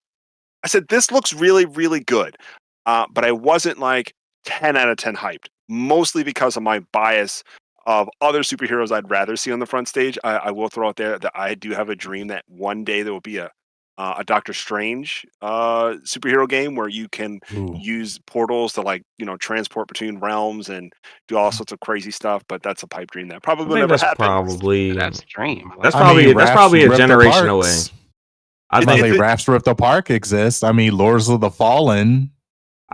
this looks really, really good. But I wasn't like 10 out of 10 hyped, mostly because of my bias of other superheroes I'd rather see on the front stage. I will throw out there that I do have a dream that one day there will be a Doctor Strange superhero game where you can use portals to transport between realms and do all sorts of crazy stuff. But that's a pipe dream that probably will never happen. That's a dream. That's probably a generation away. I'd say Raft's Rift Apart exists. I mean, Lords of the Fallen.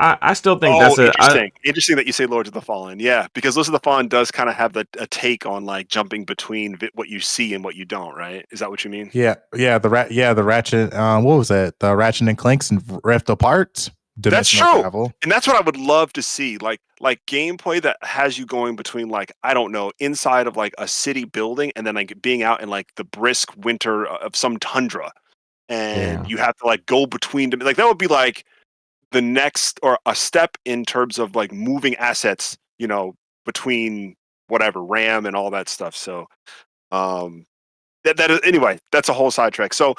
I still think that's interesting that you say Lords of the Fallen. Yeah, because Lords of the Fallen does kind of have a take on like jumping between what you see and what you don't. Right? Is that what you mean? Yeah. The Ratchet. What was it? The Ratchet and Clanks and Rift Apart. That's true, and that's what I would love to see. Like gameplay that has you going between I don't know, inside of like a city building and then like being out in like the brisk winter of some tundra, and you have to like go between them. Like that would be like the next or a step in terms of like moving assets, between whatever RAM and all that stuff. So, anyway, that's a whole sidetrack. So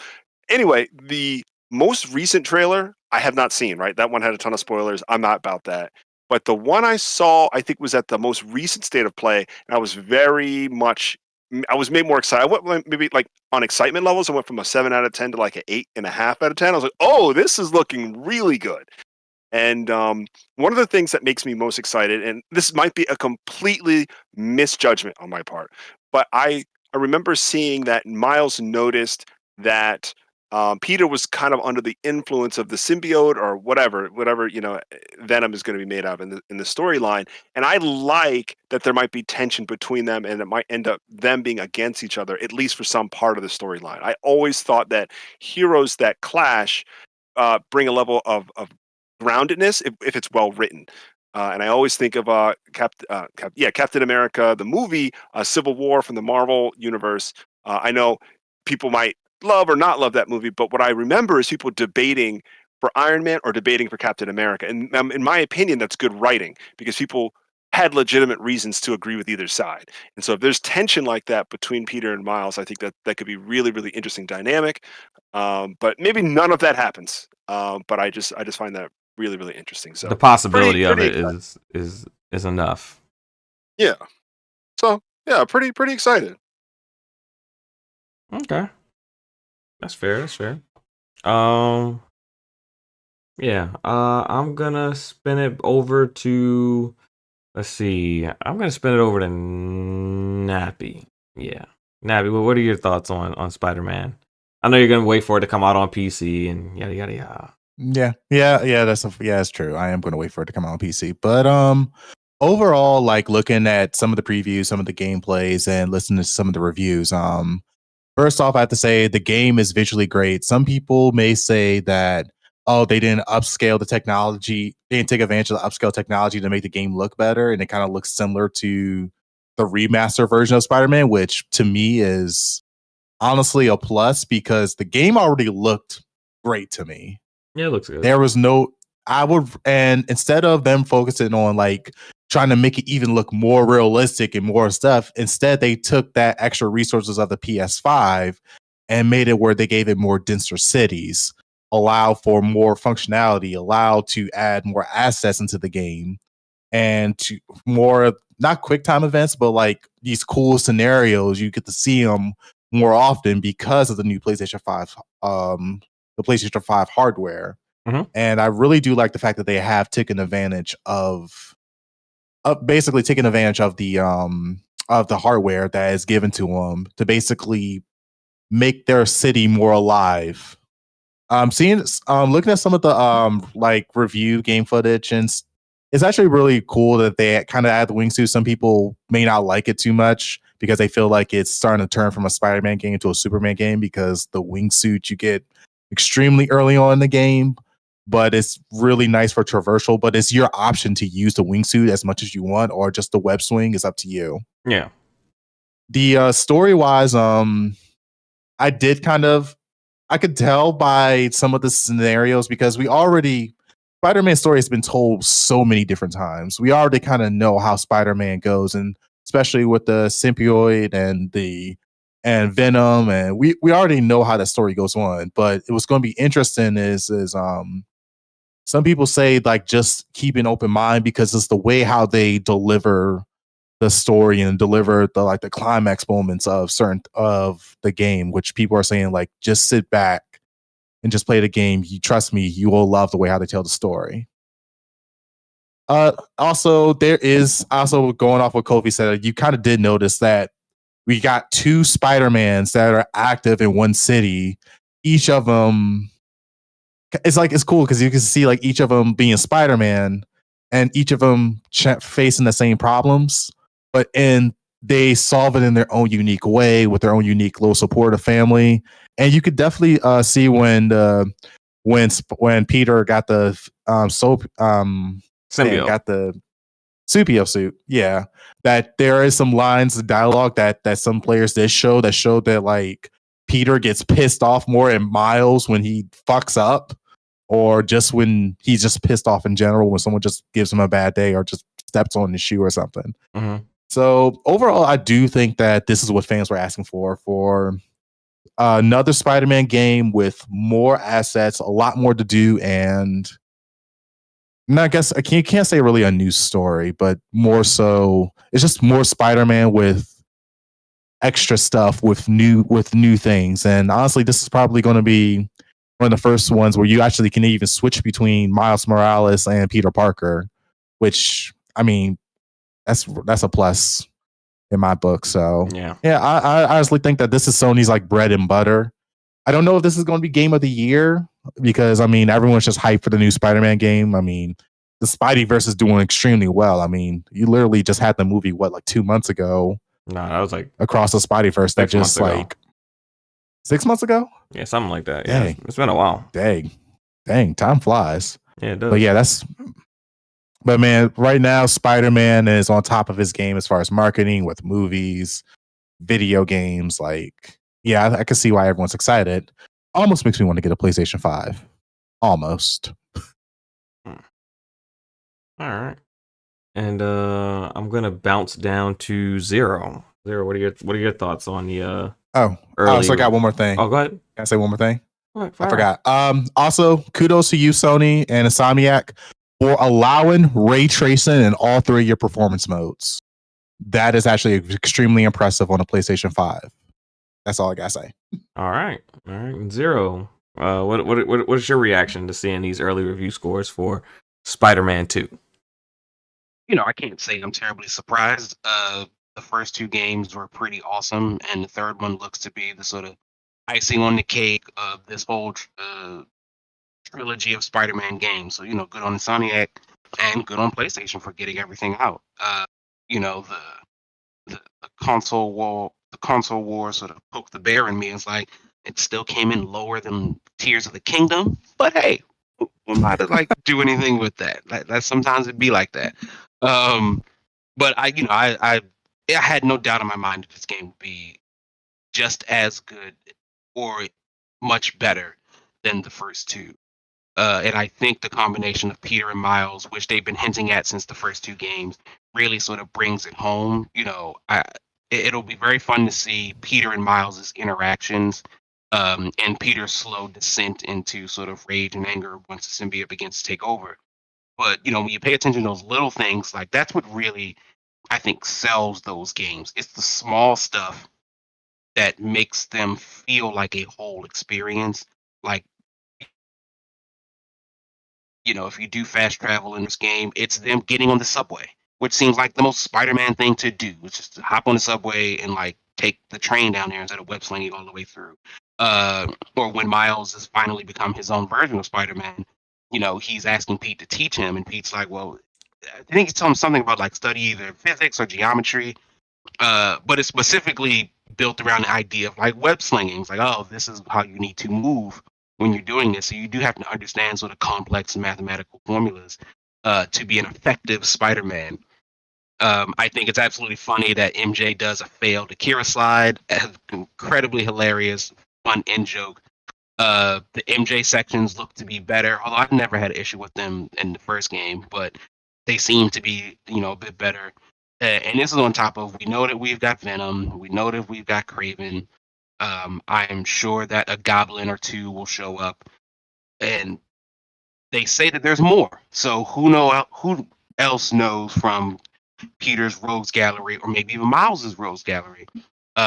anyway, the most recent trailer I have not seen, right? That one had a ton of spoilers. I'm not about that. But the one I saw, I think was at the most recent state of play. And I was made more excited. I went maybe like on excitement levels. I went from a 7 out of 10 to like an 8.5 out of 10. I was like, oh, this is looking really good. And one of the things that makes me most excited, and this might be a completely misjudgment on my part, but I remember seeing that Miles noticed that Peter was kind of under the influence of the symbiote or whatever Venom is going to be made of in the storyline. And I like that there might be tension between them, and it might end up them being against each other, at least for some part of the storyline. I always thought that heroes that clash bring a level of groundedness if it's well written. And I always think of Captain America, the movie, Civil War from the Marvel universe. I know people might love or not love that movie, but what I remember is people debating for Iron Man or debating for Captain America. And in my opinion, that's good writing because people had legitimate reasons to agree with either side. And so if there's tension like that between Peter and Miles, I think that could be really, really interesting dynamic. But maybe none of that happens. But I just find that really, really interesting. So The possibility of pretty it excited. is enough. Yeah. So yeah, pretty excited. Okay. That's fair. That's fair. Um, yeah. I'm gonna spin it over to. Let's see. I'm gonna spin it over to Nappy. Yeah, Nappy. What are your thoughts on Spider-Man? I know you're gonna wait for it to come out on PC and yada yada yada. Yeah. That's true. I am going to wait for it to come out on PC, but overall, like looking at some of the previews, some of the gameplays, and listening to some of the reviews, first off, I have to say the game is visually great. Some people may say that, oh, they didn't upscale the technology, they didn't take advantage of the upscale technology to make the game look better, and it kind of looks similar to the remaster version of Spider-Man, which to me is honestly a plus because the game already looked great to me. Yeah, it looks good. There was no, and instead of them focusing on like trying to make it even look more realistic and more stuff, instead they took that extra resources of the PS5 and made it where they gave it more denser cities, allow for more functionality, allow to add more assets into the game, and to more not quick time events, but like these cool scenarios. You get to see them more often because of the new PlayStation 5, the PlayStation 5 hardware. And I really do like the fact that they have taken advantage of basically taking advantage of the hardware that is given to them to basically make their city more alive. Looking at some of the like review game footage, and it's actually really cool that they kind of add the wingsuit. Some people may not like it too much because they feel like it's starting to turn from a Spider-Man game to a Superman game because the wingsuit you get extremely early on in the game, but it's really nice for traversal. But it's your option to use the wingsuit as much as you want, or just the web swing is up to you. Yeah. The story wise, I could tell by some of the scenarios because Spider-Man story has been told so many different times. We already kind of know how Spider-Man goes, and especially with the symbiote and Venom, and we already know how that story goes on. But it was going to be interesting is some people say like just keep an open mind because it's the way how they deliver the story and deliver the climax moments of the game, which people are saying like just sit back and just play the game. You trust me, you will love the way how they tell the story. Also, there is also going off what Kofi said, you kind of did notice that we got two Spider-Mans that are active in one city. Each of them, it's cool because you can see like each of them being Spider-Man and each of them facing the same problems, but they solve it in their own unique way with their own unique little supportive family. And you could definitely see when Peter got the Symbiote. got the Supio suit. Yeah, that there is some lines of dialogue that some players did show that like Peter gets pissed off more at Miles when he fucks up, or just when he's just pissed off in general when someone just gives him a bad day or just steps on his shoe or something. Mm-hmm. So overall, I do think that this is what fans were asking for another Spider-Man game with more assets, a lot more to do, and I guess I can't say really a new story, but more so it's just more Spider-Man with extra stuff with new things. And honestly, this is probably going to be one of the first ones where you actually can even switch between Miles Morales and Peter Parker, which I mean that's a plus in my book. So yeah, I honestly think that this is Sony's like bread and butter. I don't know if this is going to be game of the year because I mean everyone's just hyped for the new Spider-Man game. I mean, the Spideyverse is doing extremely well. I mean, you literally just had the movie like 2 months ago No, that was like across the Spideyverse that 6 months just ago. like 6 months ago. Yeah, something like that. Yeah, Dang. it's been a while. Dang, time flies. Yeah, it does. But yeah, but man, right now Spider-Man is on top of his game as far as marketing with movies, video games. Like, yeah, I can see why everyone's excited. Almost makes me want to get a PlayStation 5. Almost. All right. And I'm gonna bounce down to Zero. Zero, what are your thoughts on the early? So I got one more thing. Oh, go ahead. Can I say one more thing? Right, I forgot. Also, kudos to you, Sony and Insomniac, for allowing ray tracing in all 3 of your performance modes. That is actually extremely impressive on a PlayStation 5. That's all I gotta say. All right. Zero. What is your reaction to seeing these early review scores for Spider-Man 2? I can't say I'm terribly surprised. The first 2 games were pretty awesome, and the third one looks to be the sort of icing on the cake of this whole trilogy of Spider-Man games. So, good on Insomniac and good on PlayStation for getting everything out. The console war sort of poked the bear in me. It's like it still came in lower than Tears of the Kingdom, but hey, we might have do anything with that. That sometimes it'd be like that. But I had no doubt in my mind that this game would be just as good or much better than the first 2. And I think the combination of Peter and Miles, which they've been hinting at since the first 2 games, really sort of brings it home. It'll be very fun to see Peter and Miles's interactions, and Peter's slow descent into sort of rage and anger once the symbiote begins to take over. But when you pay attention to those little things, that's what really I think sells those games. It's the small stuff that makes them feel like a whole experience. Like, if you do fast travel in this game, it's them getting on the subway, which seems like the most Spider-Man thing to do, which is to hop on the subway and take the train down there instead of web slinging all the way through. Or when Miles has finally become his own version of Spider-Man, he's asking Pete to teach him, and Pete's like, well, I think he's telling him something about study either physics or geometry, but it's specifically built around the idea of web slinging. It's like, oh, this is how you need to move when you're doing this. So you do have to understand sort of complex mathematical formulas to be an effective Spider-Man. I think it's absolutely funny that MJ does a failed Akira slide, incredibly hilarious, fun in joke. The MJ sections look to be better, although I've never had an issue with them in the first game, but they seem to be, a bit better. And this is on top of, we know that we've got Venom, we know that we've got Craven. I am sure that a Goblin or 2 will show up, and they say that there's more. So who else knows from Peter's Rogues Gallery, or maybe even Miles's Rogues Gallery,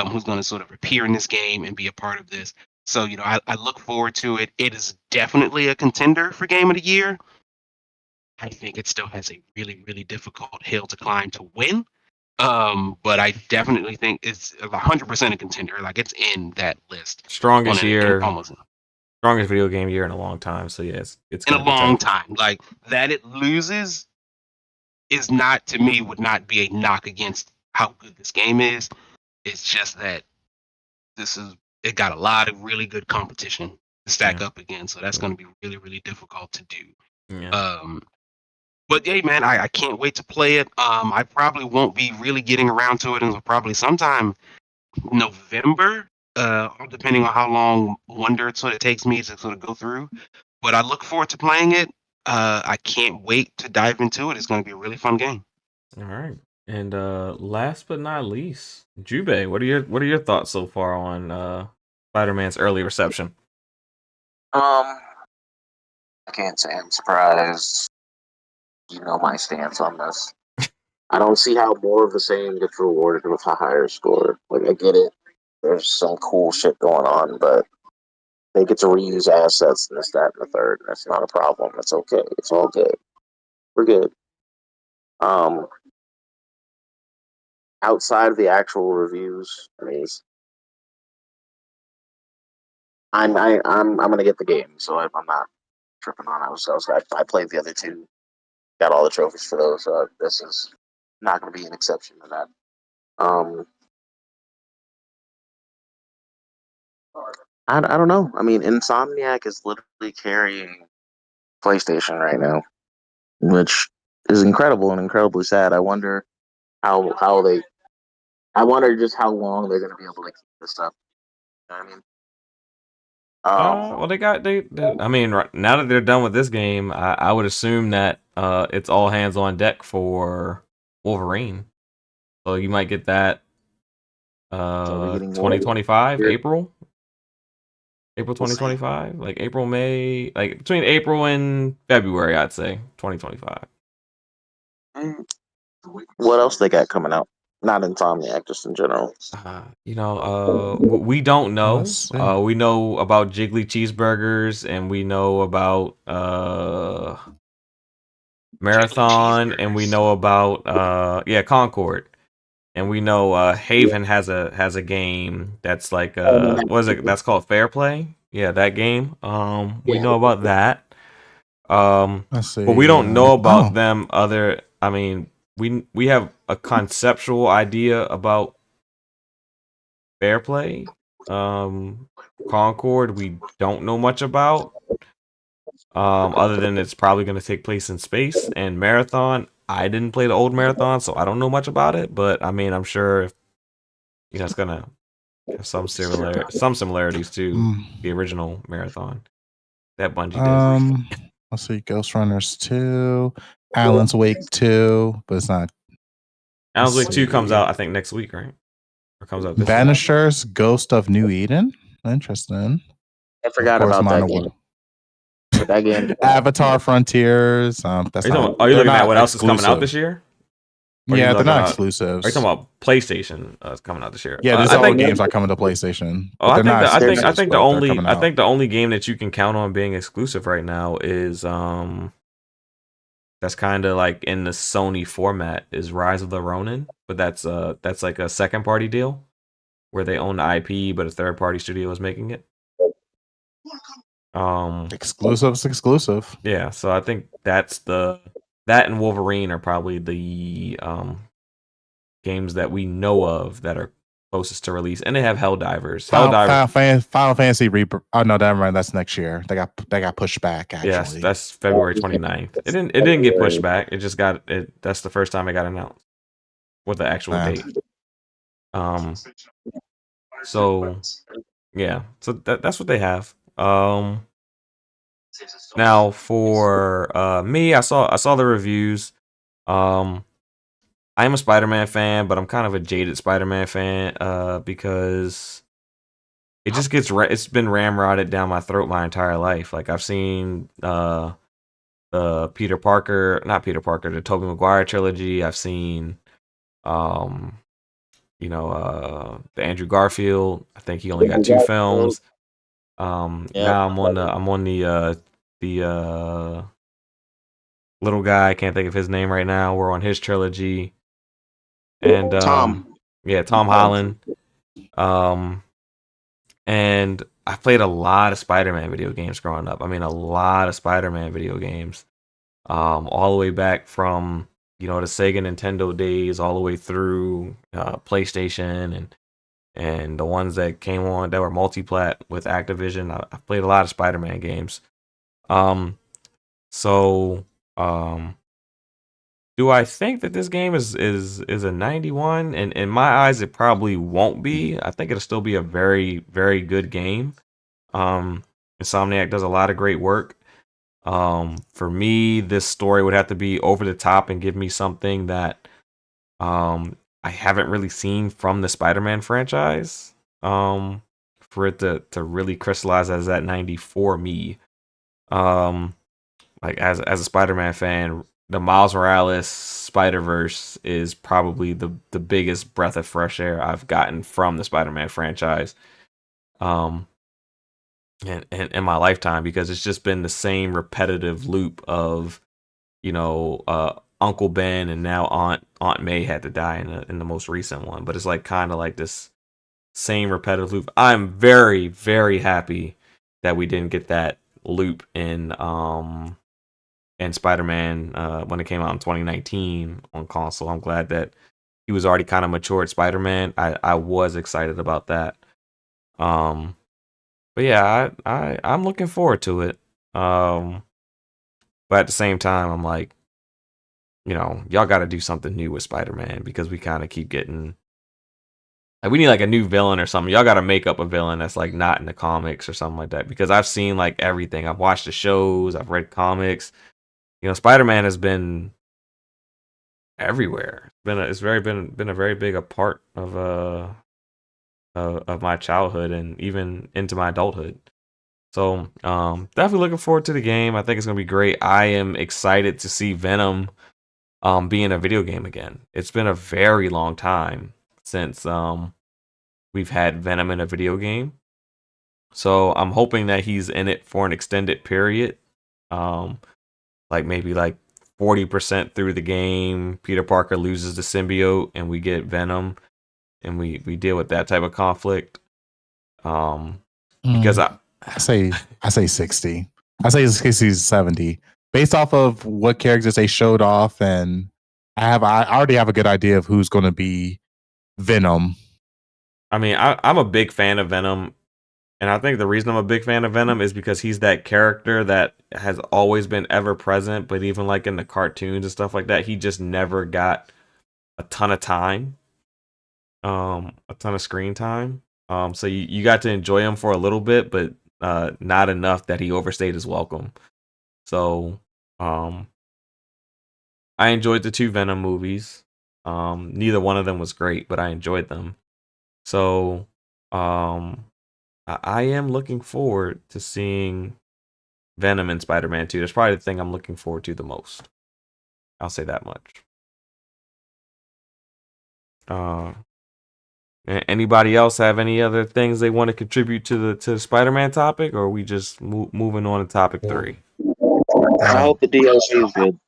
who's going to sort of appear in this game and be a part of this. So, I look forward to it. It is definitely a contender for Game of the Year. I think it still has a really, really difficult hill to climb to win. But I definitely think it's 100% a contender. It's in that list. Strongest video game year in a long time. So yes, it's in a long time. That it loses is not, to me, would not be a knock against how good this game is. It's just that it got a lot of really good competition to stack up again. So that's going to be really, really difficult to do. Yeah. But yeah, man, I can't wait to play it. I probably won't be really getting around to it until probably sometime November, depending on how long Wonder sort of takes me to sort of go through. But I look forward to playing it. I can't wait to dive into it. It's going to be a really fun game. All right. And last but not least, Jubei, what are your thoughts so far on Spider-Man's early reception? I can't say I'm surprised. You know my stance on this. I don't see how more of the same gets rewarded with a higher score. I get it. There's some cool shit going on, but they get to reuse assets and this, that, and the third. That's not a problem. That's okay. It's all good. We're good. Outside of the actual reviews, I mean, I'm gonna get the game, so I'm not tripping on. I played the other two, got all the trophies for those. This is not gonna be an exception to that. Um, I don't know. I mean, Insomniac is literally carrying PlayStation right now, which is incredible and incredibly sad. I wonder how they. I wonder just how long they're gonna be able to keep this up. You know what I mean? Well, they. I mean, now that they're done with this game, I would assume that it's all hands on deck for Wolverine. So you might get that So we're getting more 2025 here. April We'll see. 2025, like April May, like between April and February, I'd say 2025. What else they got coming out? Not Insomniac, just in general. We don't know. Let's see. We know about Jiggly Cheeseburgers, and we know about Marathon, and we know about Concord, and we know Haven has a game that's like what is it? That's called Fair Play. Yeah, that game. We know about that. Let's see. But we don't know about oh, them. I mean, we have a conceptual idea about Fair Play. Concord, we don't know much about. Other than it's probably going to take place in space. And Marathon, I didn't play the old Marathon, so I don't know much about it. But I mean, I'm sure it's gonna have some similarities to the original Marathon that Bungie did. Let's see. Ghost Runners 2, Alan's Wake 2, but it's not. Alan's Wake 2 see. comes out, I think, next week, right? Or comes out this week? Banishers, Ghost of New Eden. Interesting. I forgot Of course, about that Mono- game. But that game. Avatar Frontiers. That's not. Are you they're looking at not what else is coming out exclusive. this year? Or Yeah, you they're not looking at- exclusives. Are you talking about PlayStation coming out this year? Yeah, these I all think games are coming to PlayStation. Oh, but I they're not think exclusives, I think but the they're only coming out. the only game that you can count on being exclusive right now is that's kind of like in the Sony format is Rise of the Ronin, but that's like a second party deal where they own the IP, but a third party studio is making it. Exclusive's exclusive. Yeah, so I think that and Wolverine are probably the games that we know of that are closest to release, and they have Helldivers. Final Fantasy Reaper. Oh no, never mind. That's next year. They got pushed back. Actually, Yes, that's February 29th. It didn't get pushed back. It just got it. That's the first time it got announced with the actual date. So yeah, so that's what they have. Now for me, I saw the reviews. I am a Spider-Man fan, but I'm kind of a jaded Spider-Man fan because it just it's been ramrodded down my throat my entire life. Like I've seen the not Peter Parker, the Tobey Maguire trilogy. I've seen the Andrew Garfield. I think he only got 2 films. Now I'm on the little guy. I can't think of his name right now. We're on his trilogy. And Tom. Yeah, Tom Holland. And I played a lot of Spider-Man video games growing up. I mean, a lot of Spider-Man video games. All the way back from, the Sega Nintendo days, all the way through PlayStation and the ones that came on that were multi-plat with Activision. I played a lot of Spider-Man games. Do I think that this game is a 91? And in my eyes, it probably won't be. I think it'll still be a very, very good game. Insomniac does a lot of great work. For me, this story would have to be over the top and give me something that I haven't really seen from the Spider-Man franchise. For it to really crystallize as that 90 for me. Like as a Spider-Man fan, the Miles Morales Spider-Verse is probably the biggest breath of fresh air I've gotten from the Spider-Man franchise. In my lifetime, because it's just been the same repetitive loop of, Uncle Ben and now Aunt May had to die in the most recent one. But it's like kind of like this same repetitive loop. I'm very, very happy that we didn't get that loop in Spider-Man when it came out in 2019 on console. I'm glad that he was already kind of mature at Spider-Man. I was excited about that. But yeah, I'm looking forward to it. But at the same time, I'm like, y'all got to do something new with Spider-Man because we kind of keep getting like we need like a new villain or something. Y'all got to make up a villain that's like not in the comics or something like that because I've seen like everything. I've watched the shows, I've read comics. Spider-Man has been everywhere. It's been a very big a part of my childhood and even into my adulthood. So definitely looking forward to the game. I think it's gonna be great. I am excited to see Venom be in a video game again. It's been a very long time since we've had Venom in a video game. So I'm hoping that he's in it for an extended period. Like maybe like 40% through the game, Peter Parker loses the symbiote and we get Venom and we deal with that type of conflict. Because I say 60. I say 60 to 70. Based off of what characters they showed off, and I already have a good idea of who's going to be Venom. I mean, I'm a big fan of Venom, and I think the reason I'm a big fan of Venom is because he's that character that has always been ever present, but even like in the cartoons and stuff like that, he just never got a ton of time, a ton of screen time. So you got to enjoy him for a little bit, but not enough that he overstayed his welcome. So I enjoyed the 2 Venom movies. Neither one of them was great, but I enjoyed them. So I am looking forward to seeing Venom in Spider-Man 2. That's probably the thing I'm looking forward to the most. I'll say that much. Anybody else have any other things they want to contribute to the Spider-Man topic, or are we just moving on to topic 3? I hope the DLC is good.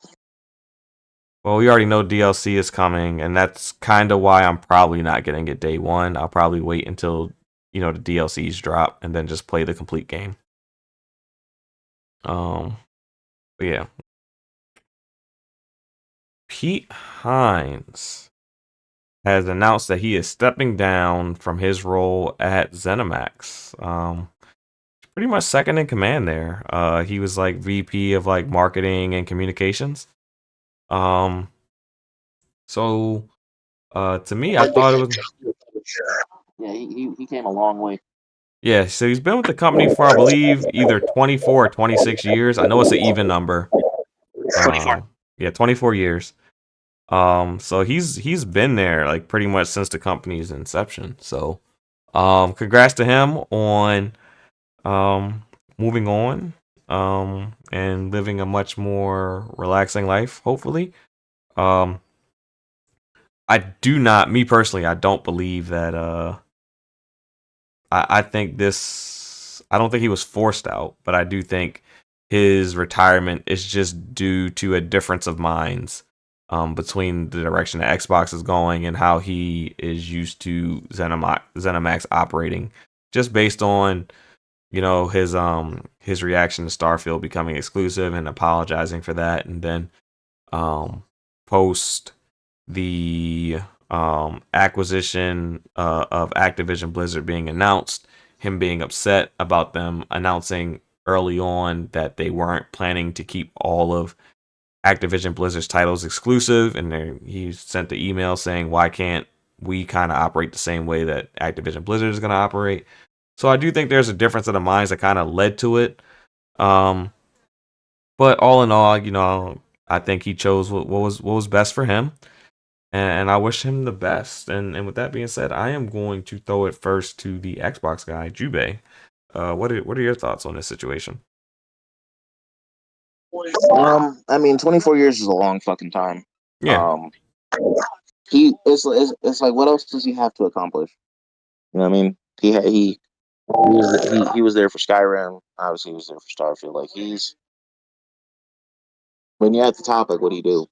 Well, we already know DLC is coming, and that's kind of why I'm probably not getting it day one. I'll probably wait until the DLCs drop and then just play the complete game. But yeah. Pete Hines has announced that he is stepping down from his role at ZeniMax. Pretty much second in command there. He was like VP of like marketing and communications. So to me, I thought it was. Yeah, he came a long way. Yeah, so he's been with the company for, I believe, either 24 or 26 years. I know it's an even number. 24. Yeah, 24 years. So he's been there like pretty much since the company's inception. So, congrats to him on moving on and living a much more relaxing life, hopefully. Me personally, I don't believe that I think I don't think he was forced out, but I do think his retirement is just due to a difference of minds between the direction that Xbox is going and how he is used to ZeniMax operating, just based on his reaction to Starfield becoming exclusive and apologizing for that, and then post the acquisition of Activision Blizzard being announced, him being upset about them announcing early on that they weren't planning to keep all of Activision Blizzard's titles exclusive, and he sent the email saying, why can't we kind of operate the same way that Activision Blizzard is going to operate? So I do think there's a difference of the minds that kind of led to it. But all in all, I think he chose what was best for him. And I wish him the best. And with that being said, I am going to throw it first to the Xbox guy, Jubei. What are your thoughts on this situation? I mean, 24 years is a long fucking time. Yeah. It's like, what else does he have to accomplish? You know what I mean? He was there for Skyrim. Obviously, he was there for Starfield. Like, when you're at the top, like, what do you do?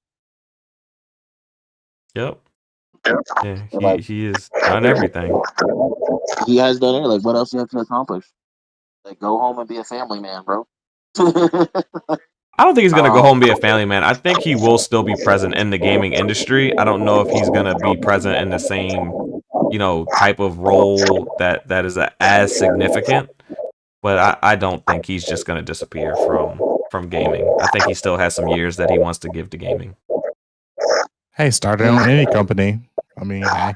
Yep. Yeah, he has done everything. He has done it. Like, what else do you have to accomplish? Like, go home and be a family man, bro. I don't think he's gonna go Um, home and be a family man. I think he will still be present in the gaming industry. I don't know if he's gonna be present in the same, type of role that is as significant. But I don't think he's just gonna disappear from gaming. I think he still has some years that he wants to give to gaming. Hey, started on any company. I mean, hey.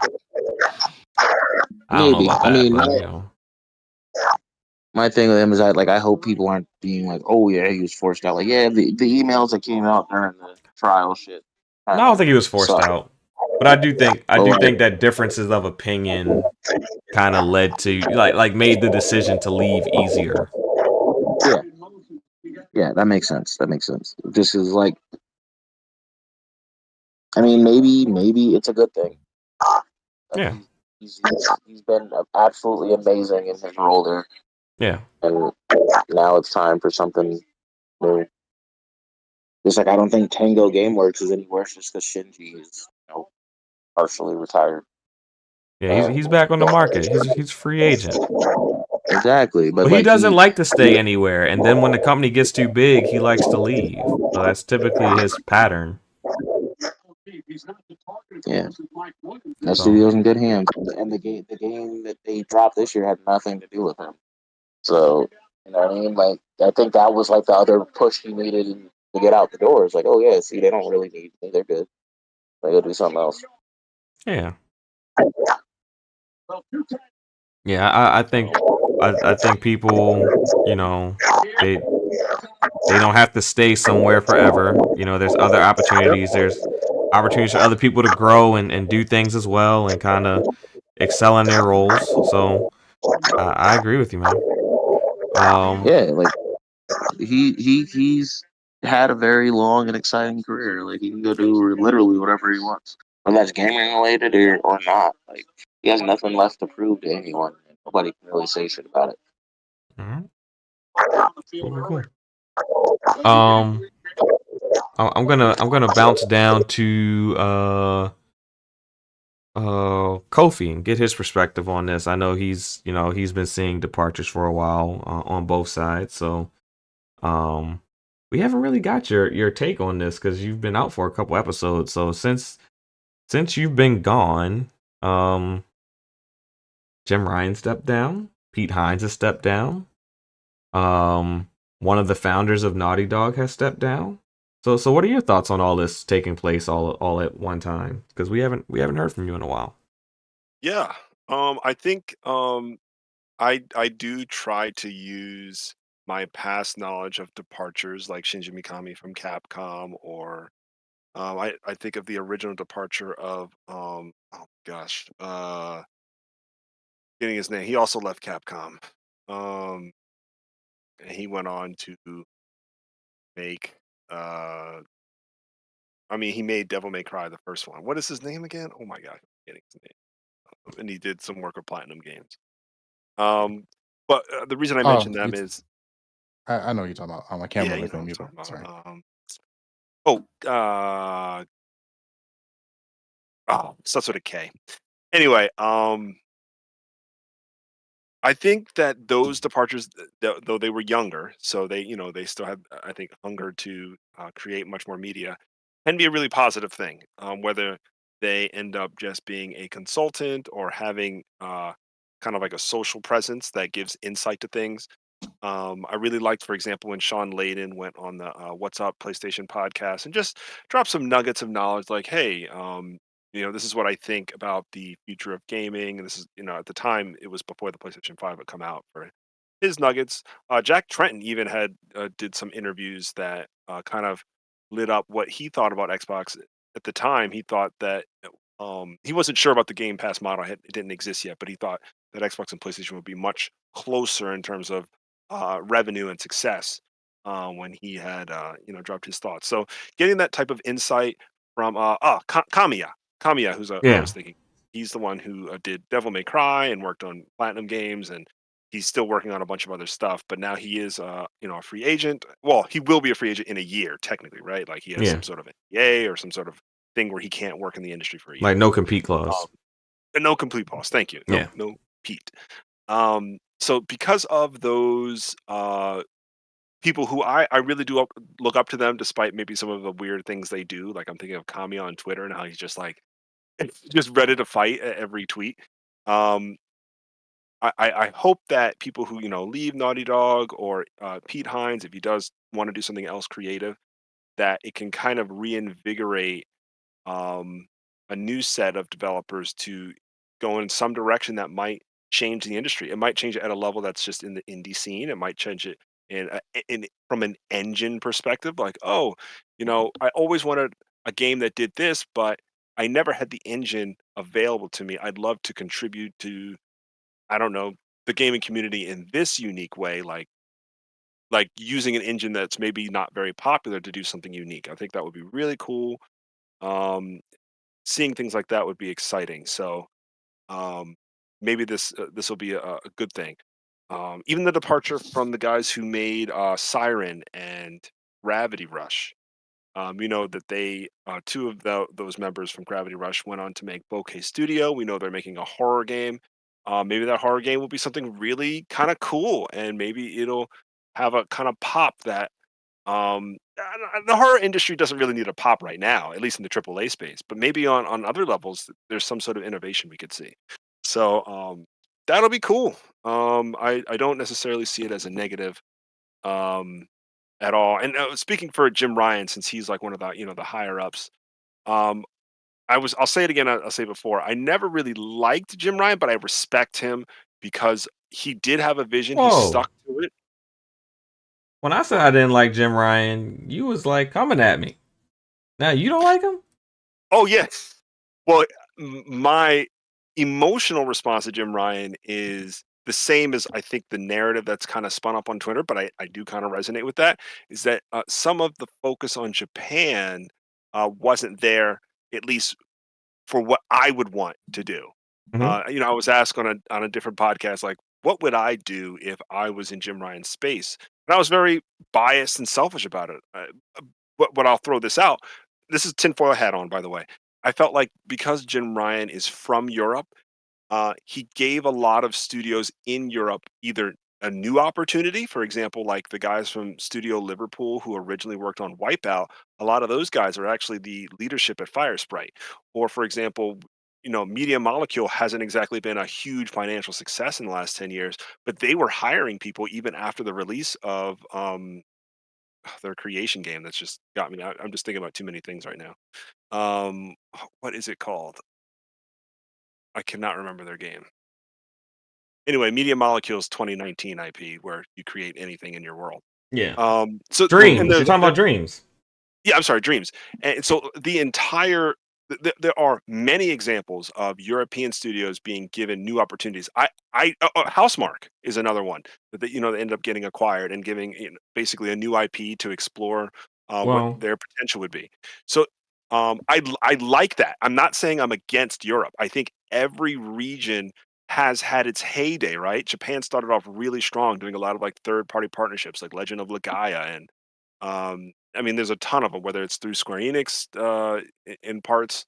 I don't know maybe. about I that, mean, but my thing with him is I hope people aren't being like, oh yeah, he was forced out. Like, yeah, the emails that came out during the trial shit. no, I don't think he was forced suck. out. But I do think But, like, that differences of opinion kind of led to like made the decision to leave easier. yeah, that makes sense. That makes sense. This is like, I mean, maybe it's a good thing. Like, Yeah. he's been absolutely amazing in his role there, Yeah. and now it's time for something new. Just like I don't think Tango GameWorks is any worse just because Shinji is partially retired. Yeah, he's back on the market. He's a free agent. Exactly, but But he like doesn't like to stay anywhere, and then when the company gets too big, he likes to leave. So that's typically his pattern. yeah, that So studio's in good hands, and the game that they dropped this year had nothing to do with him. So you know what I mean? Like I think that was like the other push he needed to get out the door. It's like, oh yeah, see, they don't really need me. They're good. They go do something else. yeah. Yeah, I think people, they don't have to stay somewhere forever. There's other opportunities. There's opportunities for other people to grow and do things as well and kind of excel in their roles. So I agree with you, man. Yeah, like he's had a very long and exciting career. Like he can go do literally whatever he wants, whether that's gaming related or not. Like he has nothing left to prove to anyone. Nobody can really say shit about it. Mhm. Cool. I'm gonna bounce down to Kofi and get his perspective on this. I know he's been seeing departures for a while on both sides, so we haven't really got your take on this because you've been out for a couple episodes. So since you've been gone, Jim Ryan stepped down, Pete Hines has stepped down, one of the founders of Naughty Dog has stepped down. So what are your thoughts on all this taking place all at one time? Because we haven't heard from you in a while. Yeah. I think I do try to use my past knowledge of departures like Shinji Mikami from Capcom, or I think of the original departure of oh gosh, getting his name. He also left Capcom. Um and he went on to make I mean he made Devil May Cry the first one. What is his name again? Oh my god, I'm forgetting his name. And he did some work with Platinum Games. Um but the reason I Oh, mentioned them is I know what you're talking about. I can't yeah, remember you his know name what I'm either. talking Sorry. about. Starts with a K. Anyway, I think that those departures, though they were younger, so they still had, I think, hunger to create much more media, can be a really positive thing. Whether they end up just being a consultant or having kind of like a social presence that gives insight to things. I really liked, for example, when Sean Layden went on the What's Up PlayStation podcast and just dropped some nuggets of knowledge, like, hey, this is what I think about the future of gaming. And this is, at the time, it was before the PlayStation 5 had come out for his nuggets. Jack Trenton even had did some interviews that kind of lit up what he thought about Xbox. At the time, he thought that he wasn't sure about the Game Pass model. It didn't exist yet, but he thought that Xbox and PlayStation would be much closer in terms of revenue and success when he had dropped his thoughts. So getting that type of insight from Kamiya, who's I Yeah. was thinking he's the one who did Devil May Cry and worked on Platinum Games, and he's still working on a bunch of other stuff. But now he is a free agent. Well, he will be a free agent in a year, technically, right? Like he has Yeah. some sort of NDA or some sort of thing where he can't work in the industry for a year. Like no compete clause. And no complete pause. Thank you. Yeah. No Pete. so because of those people who I really do look up to them, despite maybe some of the weird things they do. Like I'm thinking of Kami on Twitter and how he's just like just ready to fight at every tweet. Um, I hope that people who leave Naughty Dog or Pete Hines, if he does want to do something else creative, that it can kind of reinvigorate um, a new set of developers to go in some direction that might change the industry. It might change it at a level that's just in the indie scene. It might change it in from an engine perspective. Like, oh, I always wanted a game that did this, but I never had the engine available to me. I'd love to contribute to, I don't know, the gaming community in this unique way, like using an engine that's maybe not very popular to do something unique. I think that would be really cool. Um, Seeing things like that would be exciting. So um, maybe this will be a good thing. Even the departure from the guys who made Siren and Gravity Rush. We know that they two of those members from Gravity Rush went on to make Bokeh Studio. We know they're making a horror game. Maybe that horror game will be something really kind of cool, and maybe it'll have a kind of pop that the horror industry doesn't really need a pop right now, at least in the AAA space. But maybe on other levels, there's some sort of innovation we could see. So that'll be cool. I don't necessarily see it as a negative um, at all. And speaking for Jim Ryan, since he's like one of the higher ups, um, I'll say it again. I'll say it before. I never really liked Jim Ryan, but I respect him because he did have a vision. He Whoa. stuck to it. When I said I didn't like Jim Ryan, you was like coming at me. Now you don't like him? Oh yes. Well, my emotional response to Jim Ryan is the same as I think the narrative that's kind of spun up on Twitter, but I do kind of resonate with that. Is that some of the focus on Japan wasn't there, at least for what I would want to do. Mhm. I was asked on a different podcast, like, what would I do if I was in Jim Ryan's space? And I was very biased and selfish about it. But I'll throw this out. This is tinfoil hat on, by the way. I felt like because Jim Ryan is from Europe, he gave a lot of studios in Europe either a new opportunity, for example, like the guys from Studio Liverpool who originally worked on Wipeout. A lot of those guys are actually the leadership at Firesprite. Or, for example, Media Molecule hasn't exactly been a huge financial success in the last 10 years, but they were hiring people even after the release of their creation game. That's just got me. I'm just thinking about too many things right now. What is it called? I cannot remember their game. Anyway, Media Molecule's 2019 IP where you create anything in your world. Yeah. So Dreams. and You're talking about Dreams. yeah, I'm sorry, Dreams. And so the entire there are many examples of European studios being given new opportunities. Housemarque is another one that they ended up getting acquired and giving basically a new IP to explore what Well, their potential would be. So I like that. I'm not saying I'm against Europe. I think every region has had its heyday, right? Japan started off really strong, doing a lot of like third party partnerships, like Legend of Legaia, and I mean, there's a ton of them, whether it's through Square Enix in parts,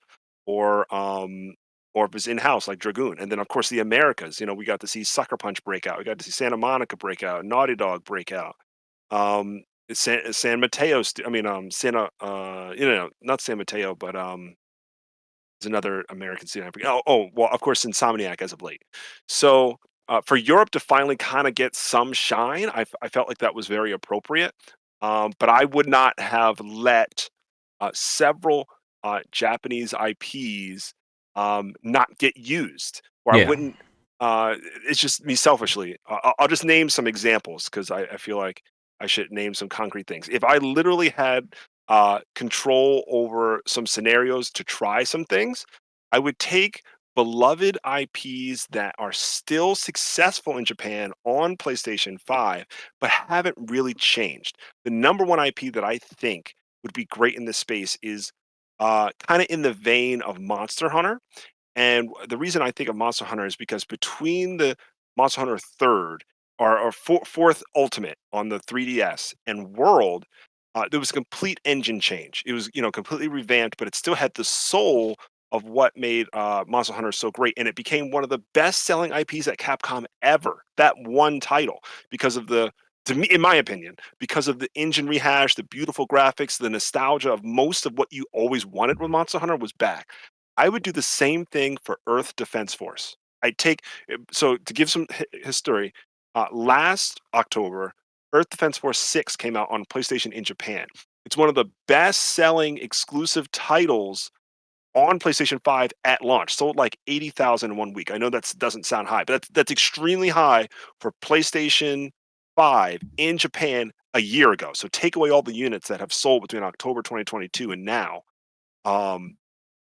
or if it's in house like Dragoon, and then of course the Americas. We got to see Sucker Punch break out, we got to see Santa Monica break out, Naughty Dog break out. San Mateo, Santa, not San Mateo, but there's another American studio. Well, of course, Insomniac as of late. So for Europe to finally kind of get some shine, I felt like that was very appropriate. But I would not have let several Japanese IPs not get used, or I yeah. wouldn't. It's just me selfishly. I'll just name some examples because I feel like I should name some concrete things. If I literally had control over some scenarios to try some things, I would take beloved IPs that are still successful in Japan on PlayStation 5, but haven't really changed. The number one IP that I think would be great in this space is kind of in the vein of Monster Hunter. And the reason I think of Monster Hunter is because between the Monster Hunter Third or Fourth Ultimate on the 3DS and World, there was a complete engine change. It was completely revamped, but it still had the soul of what made Monster Hunter so great, and it became one of the best-selling IPs at Capcom ever. That one title, because of to me, in my opinion, because of the engine rehash, the beautiful graphics, the nostalgia of most of what you always wanted with Monster Hunter was back. I would do the same thing for Earth Defense Force. So to give some history, last October, Earth Defense Force 6 came out on PlayStation in Japan. It's one of the best-selling exclusive titles on PlayStation 5 at launch. Sold like 80,000 in 1 week. I know that doesn't sound high, but that's extremely high for PlayStation 5 in Japan a year ago. So take away all the units that have sold between October 2022 and now.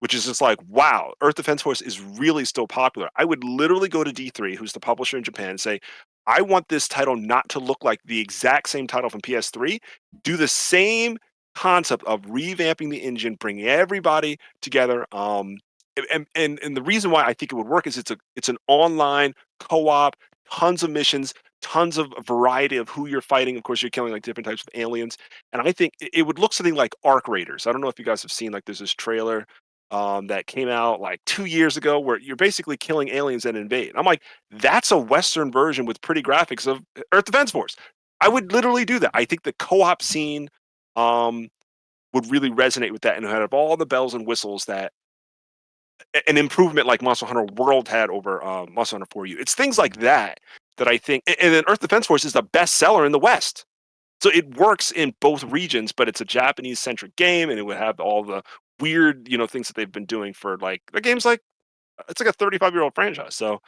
Which is just like, wow, Earth Defense Force is really still popular. I would literally go to D3, who's the publisher in Japan, and say, I want this title not to look like the exact same title from PS3. Do the same concept of revamping the engine, bring everybody together. And the reason why I think it would work is it's an online co-op, tons of missions, tons of variety of who you're fighting. Of course, you're killing like different types of aliens. And I think it would look something like Arc Raiders. I don't know if you guys have seen, like, there's this trailer that came out like 2 years ago where you're basically killing aliens that invade. I'm like, that's a Western version with pretty graphics of Earth Defense Force. I would literally do that. I think the co-op scene would really resonate with that, and have all the bells and whistles that an improvement like Monster Hunter World had over Monster Hunter 4U. It's things like that I think, and then Earth Defense Force is the best seller in the West. So it works in both regions, but it's a Japanese-centric game, and it would have all the weird, things that they've been doing for like the game's like it's like a 35-year-old franchise. So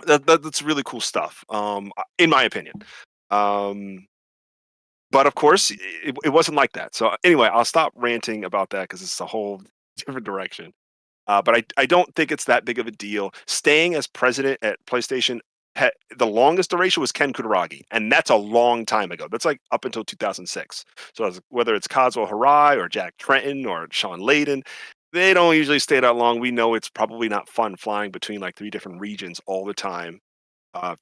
that's really cool stuff, in my opinion. But of course, it wasn't like that. So anyway, I'll stop ranting about that because it's a whole different direction. But I don't think it's that big of a deal. Staying as president at PlayStation, the longest duration was Ken Kutaragi, and that's a long time ago. That's like up until 2006. So whether it's Kazuo Hirai or Jack Trenton or Sean Layden, they don't usually stay that long. We know it's probably not fun flying between like 3 different regions all the time,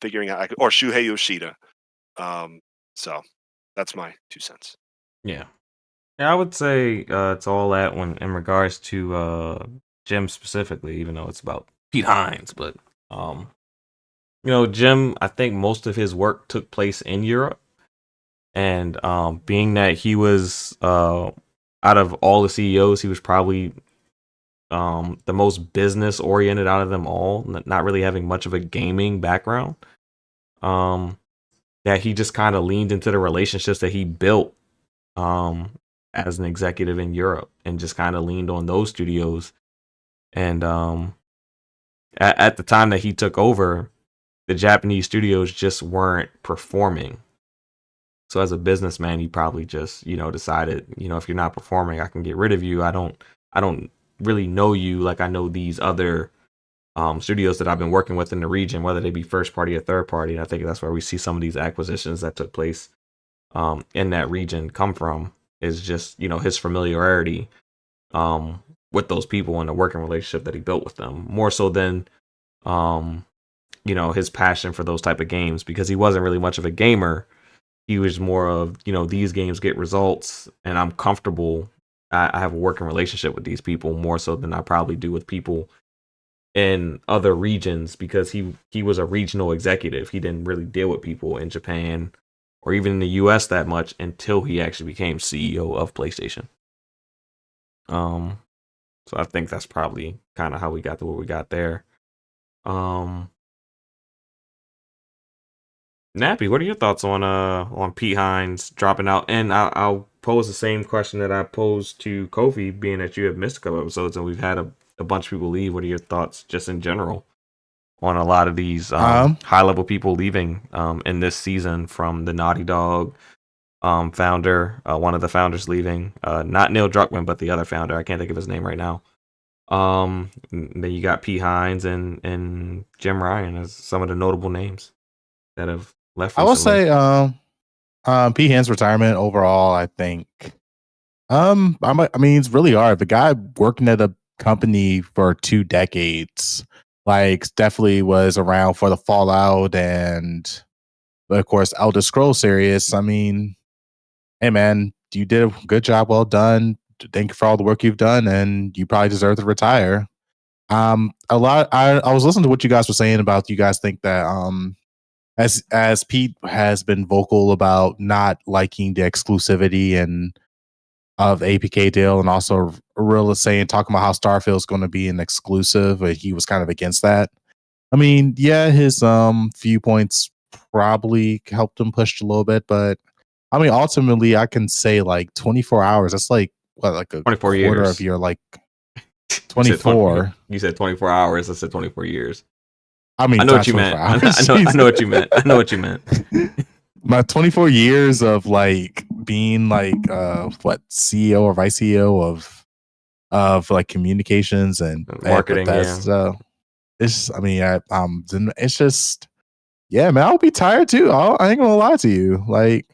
figuring out, or Shuhei Yoshida. So that's my 2 cents. Yeah. Yeah, I would say it's all that when in regards to Jim specifically, even though it's about Pete Hines. But Jim, I think most of his work took place in Europe, and being that he was out of all the CEOs, he was probably the most business oriented out of them all, not really having much of a gaming background. That he just kind of leaned into the relationships that he built as an executive in Europe, and just kind of leaned on those studios. And at the time that he took over, the Japanese studios just weren't performing. So as a businessman, he probably just, decided, if you're not performing, I can get rid of you. I don't really know you like I know these other studios that I've been working with in the region, whether they be first party or third party. And I think that's where we see some of these acquisitions that took place in that region come from, is just, his familiarity with those people and the working relationship that he built with them, more so than his passion for those type of games, because he wasn't really much of a gamer. He was more of, these games get results and I'm comfortable. I have a working relationship with these people more so than I probably do with people in other regions, because he was a regional executive. He didn't really deal with people in Japan or even in the US that much until he actually became CEO of PlayStation. So I think that's probably kind of how we got to where we got there. Nappy, what are your thoughts on Pete Hines dropping out? And I'll pose the same question that I posed to Kofi, being that you have missed a couple episodes and we've had a bunch of people leave. What are your thoughts just in general on a lot of these high level people leaving in this season, from the Naughty Dog founder, one of the founders leaving, not Neil Druckmann, but the other founder. I can't think of his name right now. Then you got Pete Hines and Jim Ryan as some of the notable names that have left recently. I will say Pete Hines' retirement overall, I think I mean, it's really hard. The guy working at a company for 2 decades, like, definitely was around for the Fallout and, of course, Elder Scrolls series. I mean, hey man, you did a good job, well done. thank you for all the work you've done, and you probably deserve to retire. I was listening to what you guys were saying about you guys think that as Pete has been vocal about not liking the exclusivity and of APK deal, and also real saying talking about how Starfield's going to be an exclusive, but he was kind of against that. I mean, yeah, his viewpoints probably helped him push a little bit, but I mean, ultimately, I can say like 24 hours. That's like what, like a 24 quarter years. of your like You said 24. You said 24 hours. I said 24 years. I mean, I know not what you meant. 24 hours. I know what you meant. I know what you meant. My 24 years of like being like what CEO or vice CEO of like communications and Marketing, Bethesda. It's I mean it's just yeah, man, I'll be tired too. I ain't gonna lie to you. Like